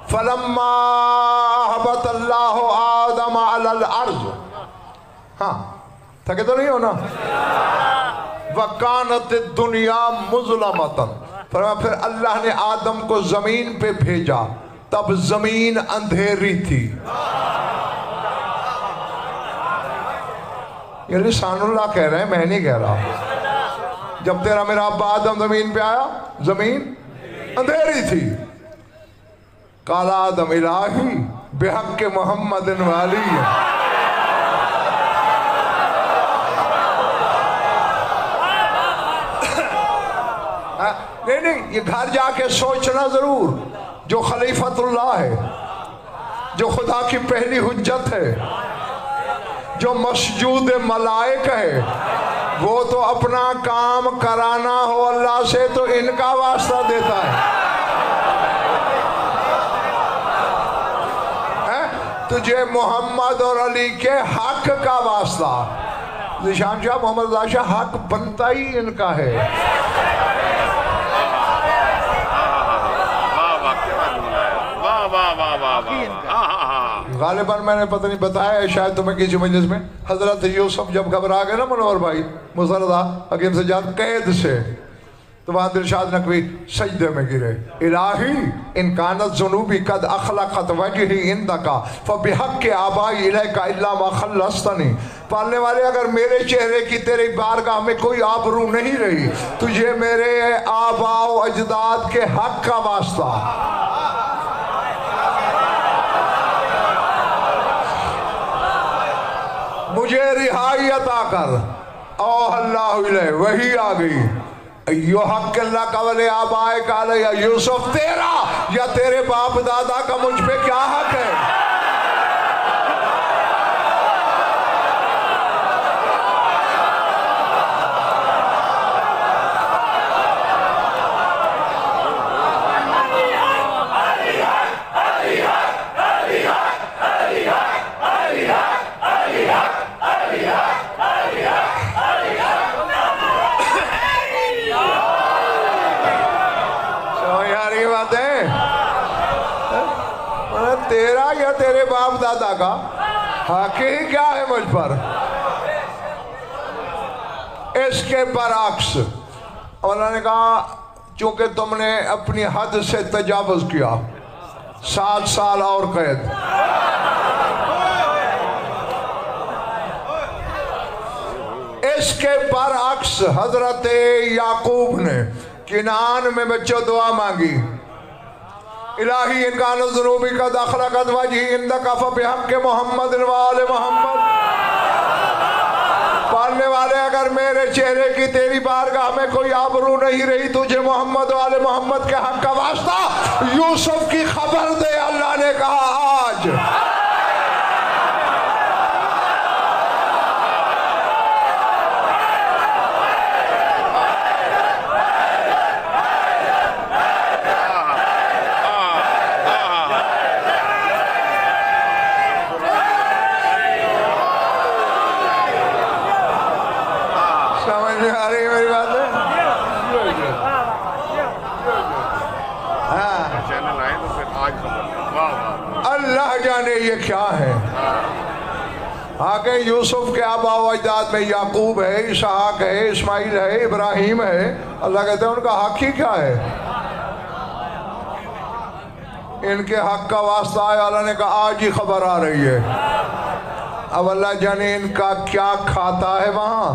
फलम्मा हबत अल्लाहु आदम अलल अर्ज़, हाँ थके तो नहीं हो ना? वकानत दुनिया मुज़लमतन। फिर अल्लाह ने आदम को जमीन पे भेजा, तब जमीन अंधेरी थी। ये लिसानुल्लाह कह रहे हैं, मैं नहीं कह रहा। जब तेरा मेरा अब्बा आदम जमीन पे आया, जमीन अंधेरी थी। काला आदम इलाही बेहक के मोहम्मद वाली। नहीं, ये घर जाके सोचना जरूर। जो खलीफतुल्लाह है, जो खुदा की पहली हुज्जत है, जो मसजूद मलाइक है, वो तो अपना काम कराना हो अल्लाह से तो इनका वास्ता देता है। तुझे मोहम्मद और अली के हक का वास्ता, निशान शाह मोहम्मद शाह, हक बनता ही इनका है। गालिबन मैंने पता नहीं बताया है, शायद तुम्हें किसी मजलिस में, हजरत यूसुफ जब घबरा गए ना मनोहर भाई मुसरदा हकीम से जान कैद से, तो वहां दिलशाद नकवी सजदे में गिरे। इलाही इनकानत जुनूबी कद अखलकत वजही इंदका फबिहक के आबाई इलैका इल्ला मा खल्लस्तनी। पालने वाले, अगर मेरे चेहरे की तेरी बारगाह में कोई आबरू नहीं रही, तुझे मेरे आबाओ अजदाद के हक का वास्ता, मुझे रिहाई अता कर। ओ अल्लाह, वही आ गई। यो हक अल्लाह का वले आबाए काले, या यूसुफ तेरा या तेरे बाप दादा का मुझ पे क्या हक है? तेरा या तेरे बाप दादा का हक ही क्या है मुझ पर? इसके बरअक्स उन्होंने कहा, चूंकि तुमने अपनी हद से तजावुज किया, 7 साल और कैद। इसके बरअक्स हजरत याकूब ने किनान में बच्चों दुआ मांगी, इलाही इनकान ज़ुनूबी का दाखला कद वजी इंदका फबिहक के मोहम्मद वाले मोहम्मद। पालने वाले, अगर मेरे चेहरे की तेरी बारगाह में कोई आबरू नहीं रही, तुझे मोहम्मद वाले मोहम्मद के हक का वास्ता यूसुफ की खबर दे। अल्लाह ने कहा आज अल्लाह जाने ये क्या है। आगे यूसुफ के आबा अजदाद में याकूब है, इसहाक है, इस्माइल है, इब्राहिम है। अल्लाह कहते हैं उनका हक ही क्या है? इनके हक का वास्ता है। अल्लाह ने कहा आज ही खबर आ रही है। अब अल्लाह जाने इनका क्या खाता है वहां।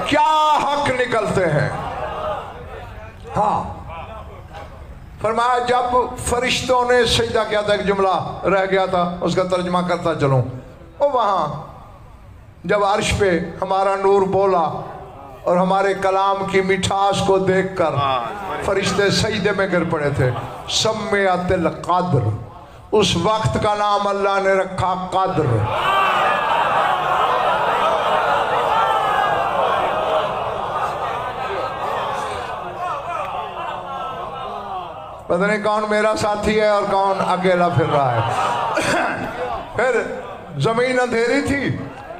क्या हक निकलते हैं। हाँ, फरमाया जब फरिश्तों ने सजदा किया था, एक जुमला रह गया था उसका तर्जमा करता चलूं। और वहां जब अर्श पे हमारा नूर बोला और हमारे कलाम की मिठास को देखकर फरिश्ते सजदे में गिर पड़े थे। सम्मियातिल क़द्र, उस वक्त का नाम अल्लाह ने रखा क़द्र। पता नहीं कौन मेरा साथी है और कौन अकेला फिर रहा है। फिर जमीन अंधेरी थी।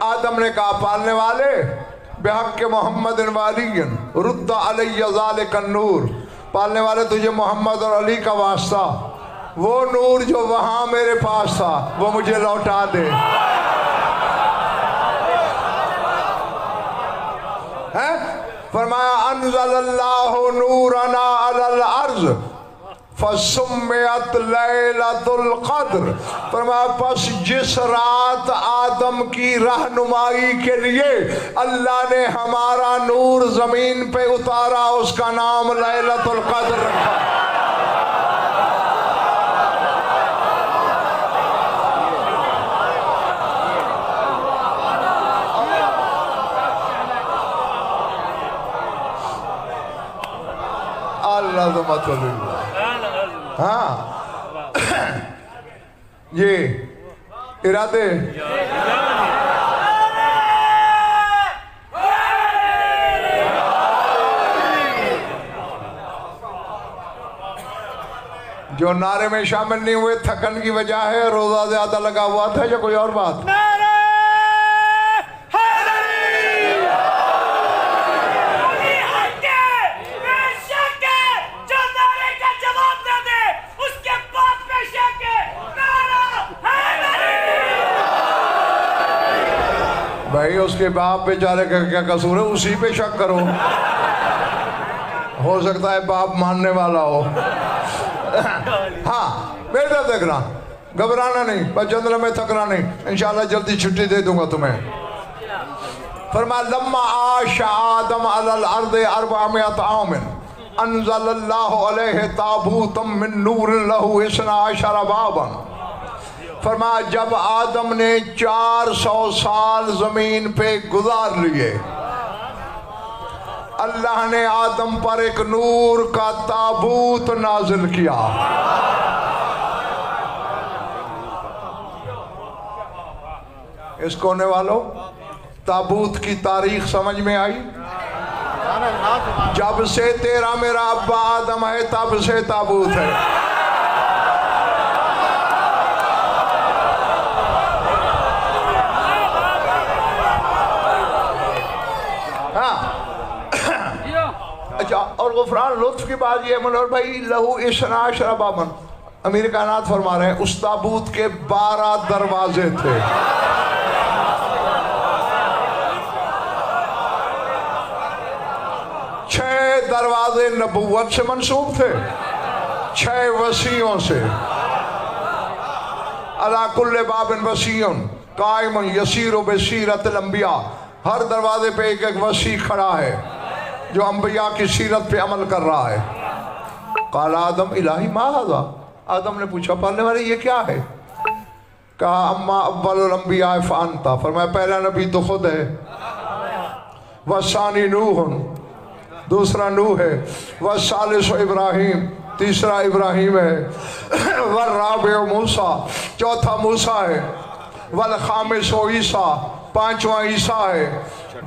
आदम ने कहा पालने वाले, बेहक के मोहम्मद वालियन रुद्दा अलैया ज़ालिकन नूर। पालने वाले, तुझे मोहम्मद और अली का वास्ता वो नूर जो वहां मेरे पास था वो मुझे लौटा दे। है फरमाया अनज़लल्लाहु नूरना अलल अर्ज़ फसुम्मियत लैलतुल क़द्र। फरमाया बस जिस रात आदम की रहनुमाई के लिए अल्लाह ने हमारा नूर जमीन पे उतारा उसका नाम लैलतुल क़द्र रखा। अल्लाह तो मतलब हाँ ये इरादे जो नारे में शामिल नहीं हुए थकन की वजह है, रोजा ज्यादा लगा हुआ था या कोई और बात? भाई उसके बाप बेचारे का क्या कसूर है, उसी पे शक करो, हो सकता है बाप मानने वाला हो। हाँ बेटा देखना, घबराना नहीं, बस चंद्र में थकना नहीं, इंशाल्लाह जल्दी छुट्टी दे दूंगा तुम्हें। फरमा लम्मा आशा आदम अलल अर्दे अर्बामियत आमिन अंज़लल्लाहु अलैहि ताबूतम मिन नूरिन लहू इसना अशरा बाबन। फरमाया जब आदम ने 400 साल जमीन पे गुजार लिए, अल्लाह ने आदम पर एक नूर का ताबूत नाजिल किया। इस कोने वालों, ताबूत की तारीख समझ में आई? जब से तेरा मेरा अब्बा आदम है तब से ताबूत है। अच्छा, और गुफरान लुत्फ की बात यह मनोहर भाई, लहू इशना शराबामन, अमीर कायनात फरमा रहे हैं उस ताबूत के 12 दरवाजे थे। छह दरवाजे नबूवत से मंसूब थे, 6 वसीयों से। अला कुल्ले बाबिन वसीयुन कायमुन यसीरु बिसीरतिल अंबिया, हर दरवाजे पे एक एक वसी खड़ा है जो अंबिया की सीरत पे अमल कर रहा है। काला आदम इलाही मा हाज़ा, आदम ने पूछा पालने वाले ये क्या है? कहा अम्मा अव्वलुल अंबिया फ़अन्ता, फरमाया पहला नबी तो खुद है। वसानी नूह, दूसरा नूह है। वसालिसु इब्राहिम, तीसरा इब्राहिम है। वर्राबिउ मूसा, चौथा मूसा है। वल खामिसु ईसा, पांचवा ईसा है।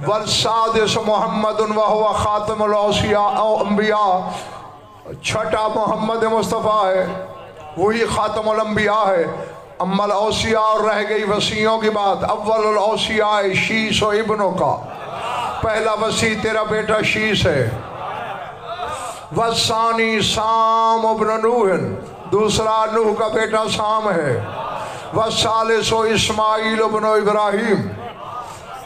वल सादिस मोहम्मद व हुवा खातिमुल अंबिया, छठा मोहम्मद मुस्तफ़ा है, वही खातिमुल अंबिया है। अम्मल औसिया, और रह गई वसीयों की बात। अव्वलुल औसिया शीस व इब्नों का, पहला वसी तेरा बेटा शीस है। वसानी साम इब्न नूह, दूसरा नूह का बेटा साम है। वसालिसु इस्माइल इब्न इब्राहिम,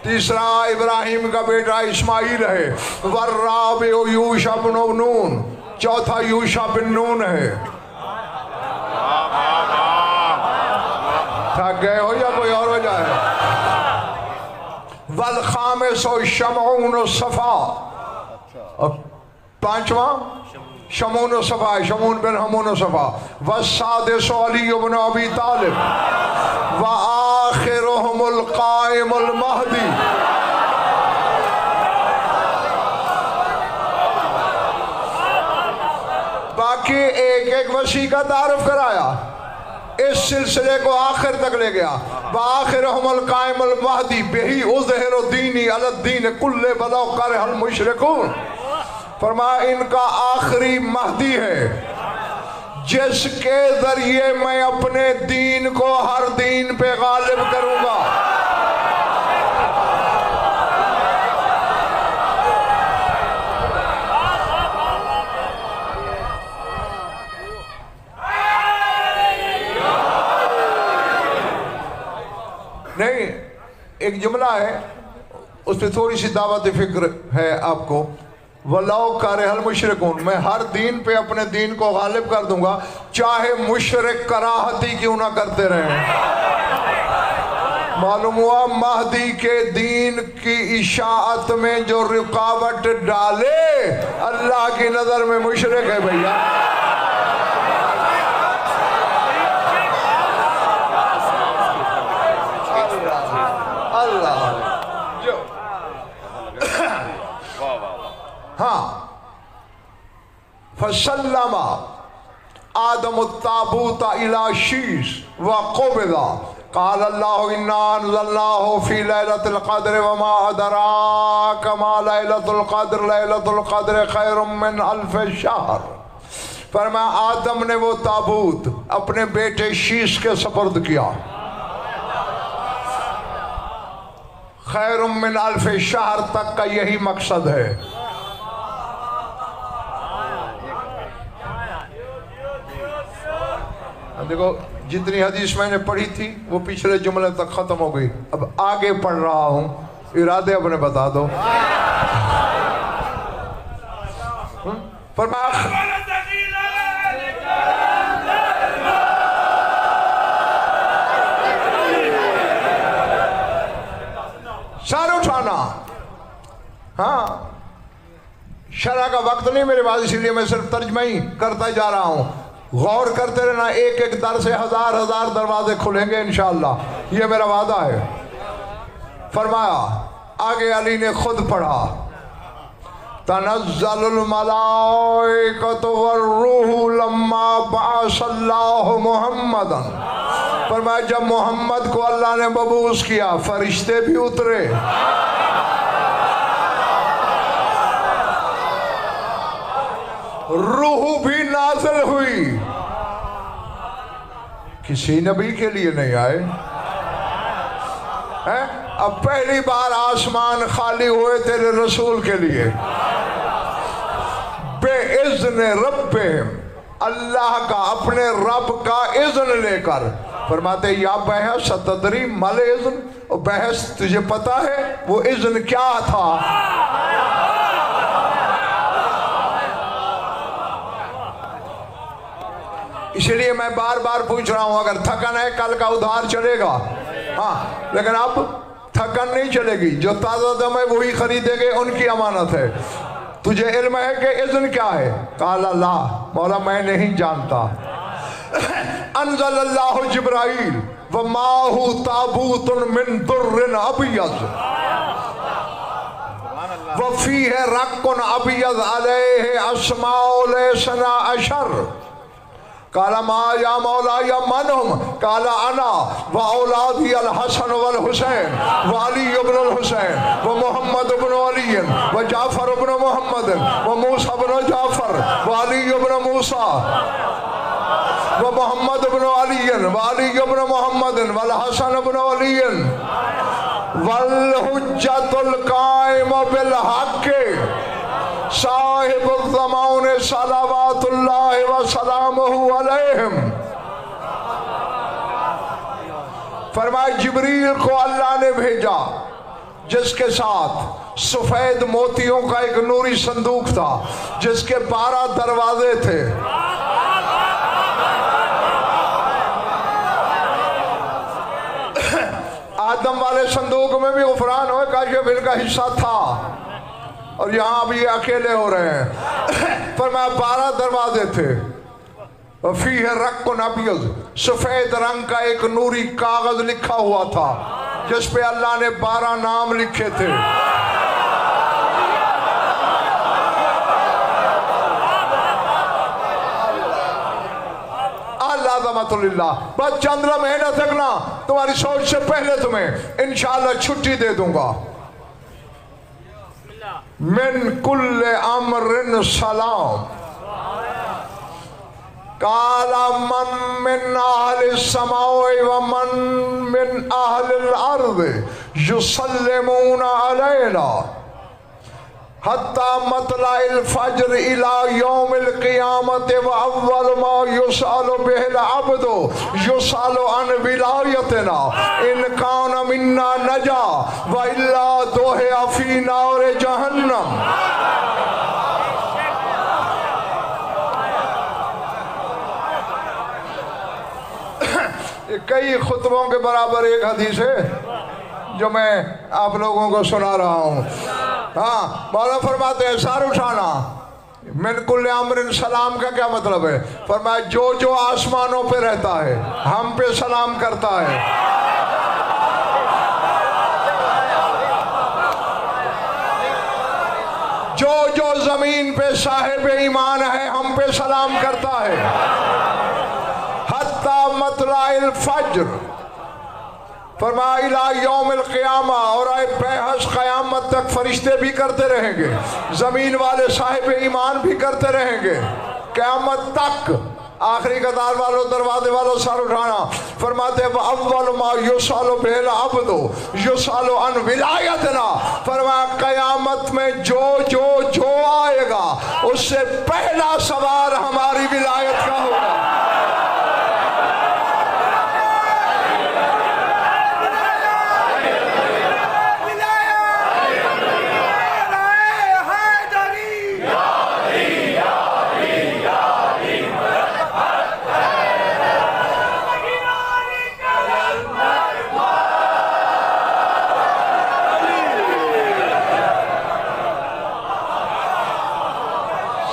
तीसरा इब्राहिम का बेटा इस्माइल है। वर्राबिउ यूशा इब्न नून, चौथा यूशा बिन नून है। थक गए हो या कोई और वजह है? वल खामिसु शमऊन सफा, और पांचवा शमून सफा, शमून बिन हमून सफा। वसादिसु अली इब्न अबी तालिब, व आखिरुहुमुल काइमुल महदी। बाकी एक एक वसी का तारुफ कराया, इस सिलसिले को आखिर तक ले गया। आखिरुहुमुल काइमुल महदी बिही उज़हिरु दीनी अलद्दीन कुल्ले वलौ करहल मुशरिकून। फरमाया इनका आखिरी महदी है जिसके जरिए मैं अपने दीन को हर दीन पे गालिब करूंगा। एक जुमला है, उस पर थोड़ी सी दावत फिक्र है आपको। वलाउ करहल मुशरिकून, मैं हर दीन पे अपने दीन को गालिब कर दूंगा, चाहे मुशरिक कराहती क्यों ना करते रहे। मालूम हुआ महदी के दीन की इशाअत में जो रुकावट डाले अल्लाह की नजर में मुशरिक है भैया। अल्लाह जो हाँ फसल्लमा आदम ताबूता इला शीश व क़ुबिदा क़ाल अल्लाहु इन्ना अनज़लनाहु फ़ी लैलतिल क़द्र व मा अदराका मा लैलतुल क़द्र खैरुम मिन अल्फ़ शहर। फरमाया आदम ने वो ताबूत अपने बेटे शीश के सपुर्द किया, खैरुम मिन अल्फ़ शहर तक का यही मकसद है। देखो जितनी हदीस मैंने पढ़ी थी वो पिछले जुमले तक खत्म हो गई, अब आगे पढ़ रहा हूं, इरादे अपने बता दो। सर उठाना, हाँ शरा का वक्त नहीं मेरे पास, इसीलिए मैं सिर्फ तर्जमा ही करता जा रहा हूं। गौर करते रहना, एक एक दर से हजार हजार दरवाजे खुलेंगे इंशाअल्लाह, ये मेरा वादा है। फरमाया आगे अली ने खुद पढ़ा, तनज़्ज़लुल मलाइकतु वर्रूहु लम्मा बअसल्लाहु मुहम्मदन। फरमाया जब मोहम्मद को अल्लाह ने मबूस किया फरिश्ते भी उतरे। रूह भी नाज़िल हुई, किसी नबी के लिए नहीं आए हैं? अब पहली बार आसमान खाली हुए तेरे रसूल के लिए, बेइज़्न रब्बिहिम, अल्लाह का अपने रब का इज़्न लेकर। फरमाते या बहस सतदरी मल इज़्न, और बहस तुझे पता है वो इज़्न क्या था? इसलिए मैं बार बार पूछ रहा हूं, अगर थकन है कल का उधार चलेगा, हाँ, लेकिन अब थकन नहीं चलेगी। जो ताज़ा दम है वही खरीदेंगे, उनकी अमानत है। तुझे इल्म है कि इज़्न क्या है? काला ला, मौला मैं नहीं जानता। अनज़लल्लाहु जिब्राइल व माहू ताबूतुन मिन दुर्रिन अबियज़ व फीह रक्कुन अबियज़ अलैहि अस्माउल सना अशर। काला मा या मौला या मनहुम, काला अना व औलादी अल हसन वल हुसैन व अली इब्न अल हुसैन व मोहम्मद इब्न अली व जाफर इब्न मोहम्मद व मूसा इब्न जाफर व अली इब्न मूसा व मोहम्मद इब्न अली व अली इब्न मोहम्मद वल हसन इब्न अली वल हुज्जतुल काइम बिल हक़ साहिबुल ज़मान सलावतुल्लाहि व सलामुहु अलैहिम। फरमाया जिब्रील को अल्लाह ने भेजा जिसके साथ सफेद मोतियों का एक नूरी संदूक था जिसके 12 दरवाजे थे। आदम वाले संदूक में भी गुफरान हो काशिफ का हिस्सा था, और यहाँ भी अकेले हो रहे हैं। फरमाया 12 दरवाजे थे। फीह रक्कुन अबियज़, सफेद रंग का एक नूरी कागज लिखा हुआ था जिस पे अल्लाह ने 12 नाम लिखे थे। बस चंद महीना तक ना तुम्हारी सोच से पहले तुम्हें इंशाअल्लाह छुट्टी दे दूंगा। मिन कुल्ले अमरिन सलाम, काला मन मिन अहलिस समाई व मन मिन अहलिल अर्द युसल्लिमूना अलैना। हत्ता मतलाइल फज्र इला यौमिल क़ियामत व अव्वल मा युसालु बिहिल अब्दु युसालु अन विलायतना इन कान मिन्ना नजा व इल्ला दोहिया फी नार जहन्नम। कई खुतबों के बराबर एक हदीस है जो मैं आप लोगों को सुना रहा हूँ। हाँ, मौला फरमाते हैं सर उठाना मिन कुल्ले अमरिन सलाम का क्या मतलब है? फरमाया जो जो आसमानों पे रहता है हम पे सलाम करता है, जो जो जमीन पे साहिब ईमान है हम पे सलाम करता है। हत्ता मतलाइल फज्र फरमाया यौमिल क़ियामा, और आए बेहस क़यामत तक फरिश्ते भी करते रहेंगे, ज़मीन वाले साहिब ईमान भी करते रहेंगे क़यामत तक। आखिरी कतार वालों, दरवाजे वालों, सर उठाना। फरमाते अव्वल मा युसालु बिहिल अब्दु युसालु अन विलायतना। फरमाया क़यामत में जो जो जो आएगा उससे पहला सवाल हमारी विलायत का होगा।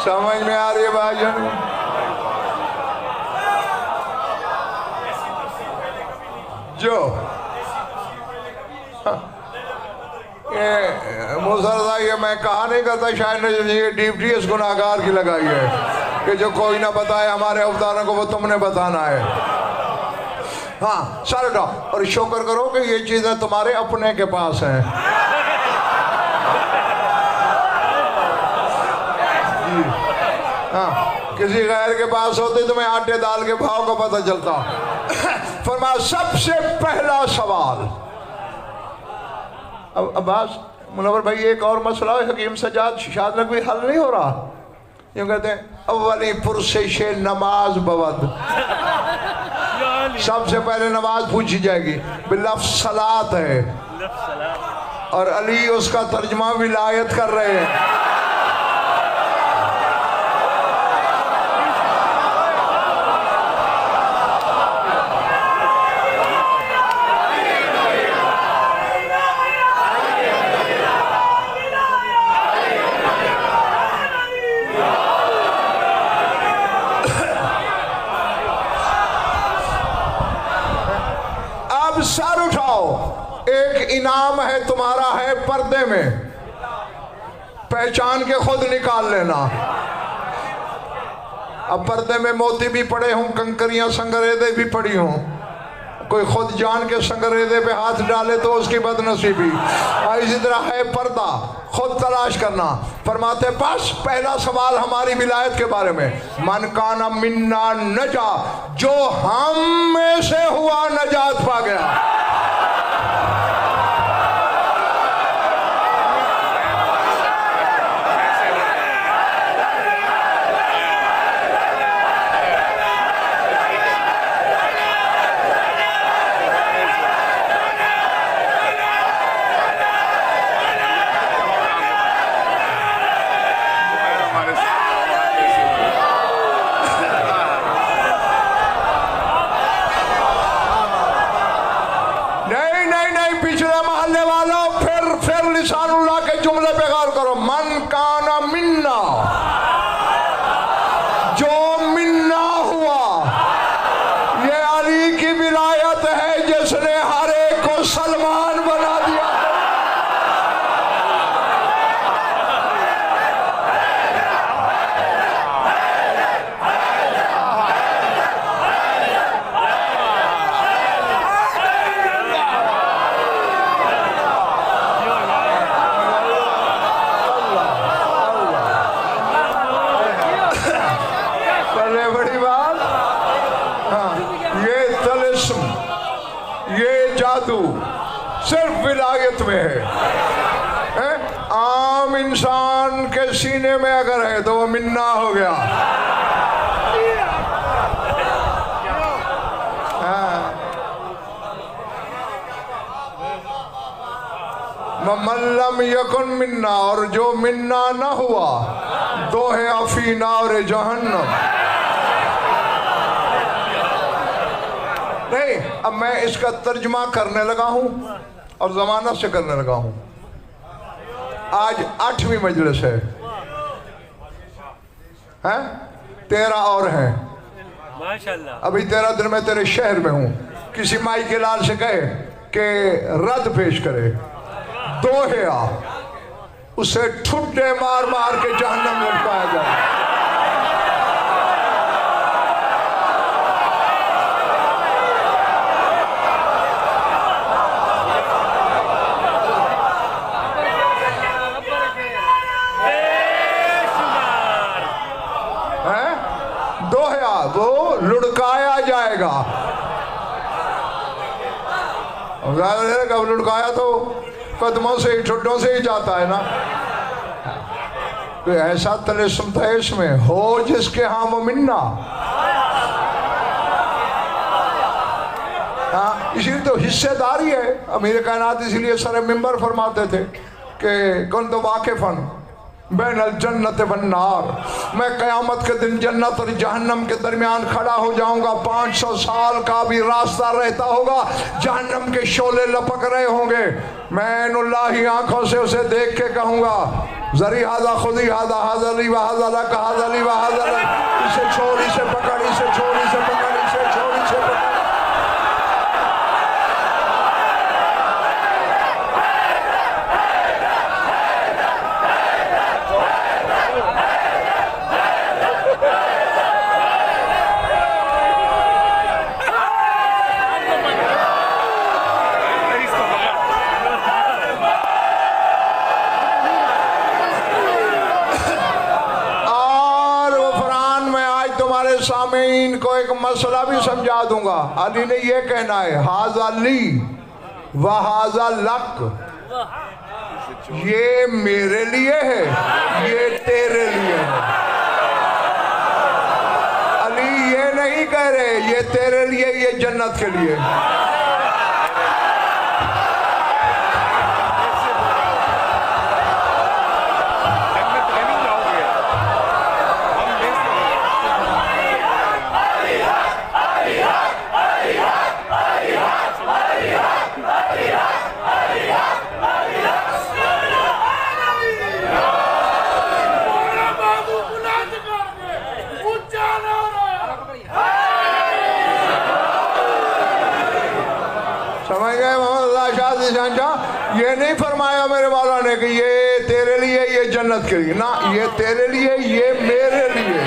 समझ में आ रही है भाईजान? जो ये मुसरदा, ये मैं कहा नहीं करता, शायद ये डीपीएस गुनाहगार की लगाई है कि जो कोई ना बताए हमारे अवतारों को वो तुमने बताना है। हाँ, सर उठाओ और शुक्र करो कि ये चीजें तुम्हारे अपने के पास हैं। हाँ, किसी गैर के पास होते तो मैं आटे दाल के भाव का पता चलता। फरमाया सबसे पहला सवाल। अब अब्बास मुनव्वर भाई, एक और मसला है, हकीम सजाद शाद में कोई हल नहीं हो रहा। यूँ कहते हैं अव्वली पुरसिश नमाज बवद, सबसे पहले नमाज पूछी जाएगी, बिलफ्ज़ सलात है, और अली उसका तर्जमा विलायत कर रहे हैं। सर उठाओ, एक इनाम है तुम्हारा, है पर्दे में, पहचान के खुद निकाल लेना। अब पर्दे में मोती भी पड़े हों, कंकरियां संगरेदे भी पड़ी हों, कोई खुद जान के संगरेदे पे हाथ डाले तो उसकी बदनसीबी। इसी तरह है पर्दा, खुद तलाश करना। फरमाते बस पहला सवाल हमारी विलायत के बारे में, मन काना मिन्ना नजा, जो हम में से हुआ नजात पा गया। जुमले पे गौर करो, मन काना मिन्ना, जो मिन्ना हुआ, ये अली की विलायत है जिसने हर एक को सलमान बना दिया। सिर्फ विलायत में है? आम इल्म इंसान के सीने में अगर है तो वो मिन्ना हो गया। मल्लम यकुन मिन्ना, और जो मिन्ना न हुआ दो है अफी नार जहन्नम। नहीं, अब मैं इसका तर्जमा करने लगा हूं और जमाना से करने लगा हूं। आज 8वीं मजलिस है, हैं? 13 और हैं माशाल्लाह। अभी 13 दिन में तेरे शहर में हूं। किसी माई के लाल से कहे कि रद्द पेश करे, दो है उसे ठुड्डे मार मार के जहन्नम में लटकाया जाए। वो लुढ़काया जाएगा। कब लुढ़काया तो कदमों से ही, ठुड्डों से ही जाता है ना। कोई ऐसा तलिस्म था इसमें, हो जिसके हाँ वो मिन्ना। हाँ, इसीलिए तो हिस्सेदारी है। अमीर कायनात इसलिए सर मिंबर फरमाते थे कि कौन तो वाकिफन बैनल जन्नत वन्नार, मैं क़यामत के दिन जन्नत और जहन्नम के दरमियान खड़ा हो जाऊंगा। 500 साल का भी रास्ता रहता होगा, जहन्नम के शोले लपक रहे होंगे। मैं नुल्लाही आंखों से उसे देख के कहूंगा, जरी हादा खुदी हादा हाजली व हाजला का हाजली व हाजला, इसे छोड़, इसे पकड़, इसे छोड़, इसे पकड़, इसे छोड़, इसे पकड़। सामीन को एक मसला भी समझा दूंगा। अली ने यह कहना है, हाजा ली व हाजा लक, ये मेरे लिए है, ये तेरे लिए है। अली ये नहीं कह रहे ये तेरे लिए, ये जन्नत के लिए। ये नहीं फरमाया मेरे वाला ने कि ये तेरे लिए, ये जन्नत के लिए ना, ये तेरे लिए, ये मेरे लिए।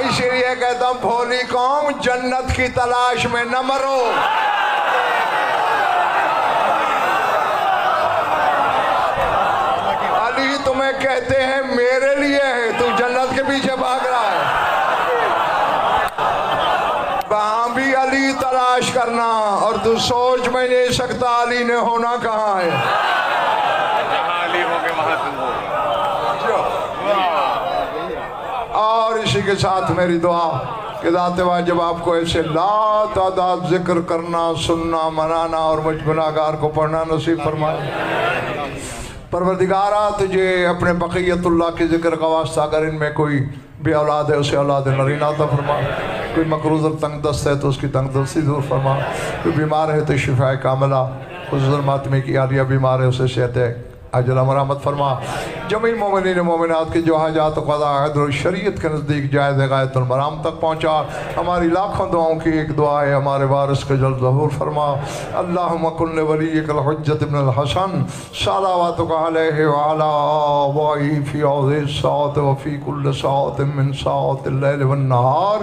इसीलिए कहता हूं भोली कौम, जन्नत की तलाश में न मरो। अली तुम्हें कहते हैं मेरे लिए है, तू जन्नत के पीछे भाग रहा है। वहां भी अली तलाश करना, और तू सोच में नहीं सकता अली ने होना कहाँ है। जहाँ अली होंगे वहाँ तुम होगे। और इसी के साथ मेरी दुआ कि दातेवा जब आपको ऐसे ला तादाद जिक्र करना, सुनना, मनाना और मुझ गुनाहगार को पढ़ना नसीब फरमाए। परवरदिगारा तुझे अपने बक़ियतुल्लाह के जिक्र का वास्ता, अगर इनमें कोई भी औलाद है उसे औलाद नरीना अता फरमा, कोई मकरूज़ और तंग दस्त है तो उसकी तंग दस्ती दूर फरमा, कोई बीमार है तो शिफाए कामिला, खुसूसन मातमी की आलिया बीमार है उसे सेहत अजला मरामत फरमा। जमी मोमिनीन मोमिनात के जो हाजात क़ज़ा अदल शरीयत के नज़दीक जायज़ गायतुल मराम तक पहुँचा। हमारी लाखों दुआओं की एक दुआ है, हमारे वारिस के जल्द ज़हूर फरमा। अल्लाहुम्मा कुल्ल वलिय्यिकल हुज्जत इब्नुल हसन सलावतुका अलैहि व अला आबाइही फ़ी औज़ि साअत व फ़ी कुल्लि साअतिन मिन साअतिल लैल वन नहार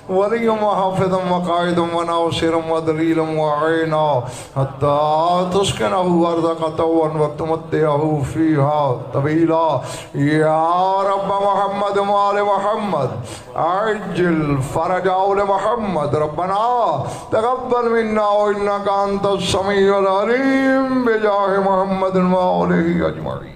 वली महफ़िज़म वक़ाइदम व नासिरम व दलीलम व ऐना हत्ता तुस्किनहु अर्ज़क़तवन व तुमत्तिअहु फ़ीहा तवीला या रब्ब मुहम्मद व आले मुहम्मद अज्जिल फ़रजाउ ले मुहम्मद रब्बना तक़ब्बल मिन्ना इन्नका अंतस समीउल अलीम बिजाहि मुहम्मद व आलिहि अजमईन।